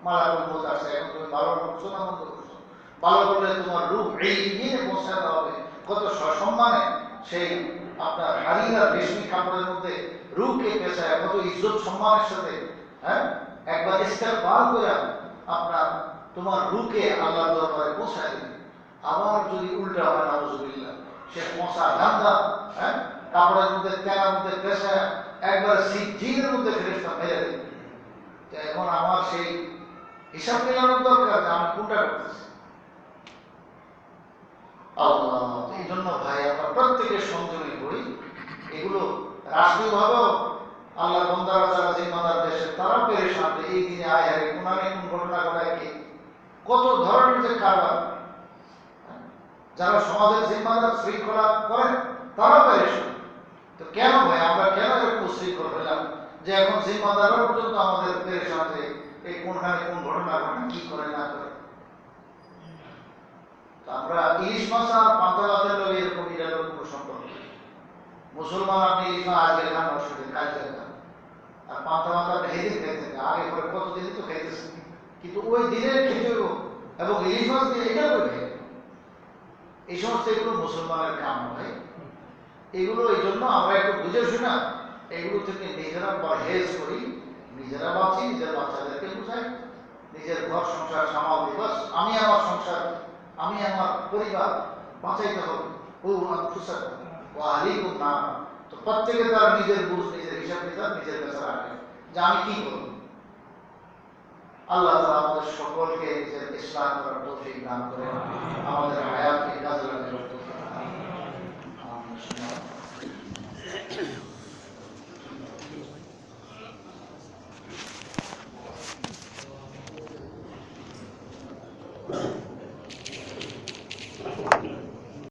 A: মালাকুল মউত আসে, এখন তুমি ভালো করছো না মন্দ করছো, ভালো করলে তোমার রূপ এই দিনে পৌঁছাতে হবে কত সসম্মানে, সেই আপনার হারিয়ার রেশমি কাপড়ের মধ্যে রূপকে পেঁচায় কত ইজ্জত সম্মানের সাথে, হ্যাঁ, একবার ইস্তেকবাল করে আপনার তোমার রূপকে আল্লাহর দরবারে পৌঁছায় দিবে। আবার যদি উল্টা হয়, নাউজুবিল্লাহ, সে পৌঁছা গান্ধা, হ্যাঁ, কাপড়ের মধ্যে তেলার মধ্যে পেঁচায় একবার সিজিনের মধ্যে ফেরেশতা মেরে দেবে। এখন আমার সেই হিসাব মেলানোর দরকার যে আমি কোনটা করতেছি। আল্লাহ, এই জন্য ভাই আমরা প্রত্যেকে সংযমী করি। এগুলো রাষ্ট্রীয়ভাবেও আল্লাহ বন্দারা যারা জিম্মাদার দেশে, তারা পেরেশান যে এই দিনে আয় হারে কোনানে কোন ঘটনা ঘটায় কি, কত ধরনের যে কারবার, যারা সমাজের জিম্মাদার শৃঙ্খলা করেন তারা পেরেশান। তো কেন ভাই আমরা কেন এরকম উশৃঙ্খল হলাম যে এখন জিম্মাদাররা পর্যন্ত আমাদের পেরেশান যে এই কোনখানে কোন ঘটনা ঘটে, কি করে না করে। আমরা ইলিশ মাছ আর পান্তা ভাতের লোক এরকম এটার কোনো সম্পর্ক নেই। মুসলমান আপনি ইলিশ মাছ আজকে খান, অসুবিধা কালকে খান, আর পান্তা ভাত আপনি সেদিন খাইতেন, আগে পরে কতদিনই তো খাইতেছেন, কিন্তু ওই দিনের খেতে এবং ইলিশ মাছ দিয়ে এটা করে এই সমস্ত এগুলো মুসলমানের কাম হয়। এগুলো এই জন্য আমরা একটু বুঝে শুনা এগুলো থেকে নিজেরা পরহেজ করি, নিজেরা বাঁচি, নিজের বাচ্চাদেরকে বুঝাই, নিজের ঘর সংসার সামাল দিবস, আমি আমার সংসার, আমি আমার পরিবার বাঁচাইতে হবে। তো প্রত্যেকে তার নিজের বুঝ, নিজের হিসাব কিতাব নিজের কাছে রাখে যে আমি কি করব। আল্লাহ তাআলা আমাদের সকলকে নিজের ইসলাম করার তৌফিক দান করেন, আমাদের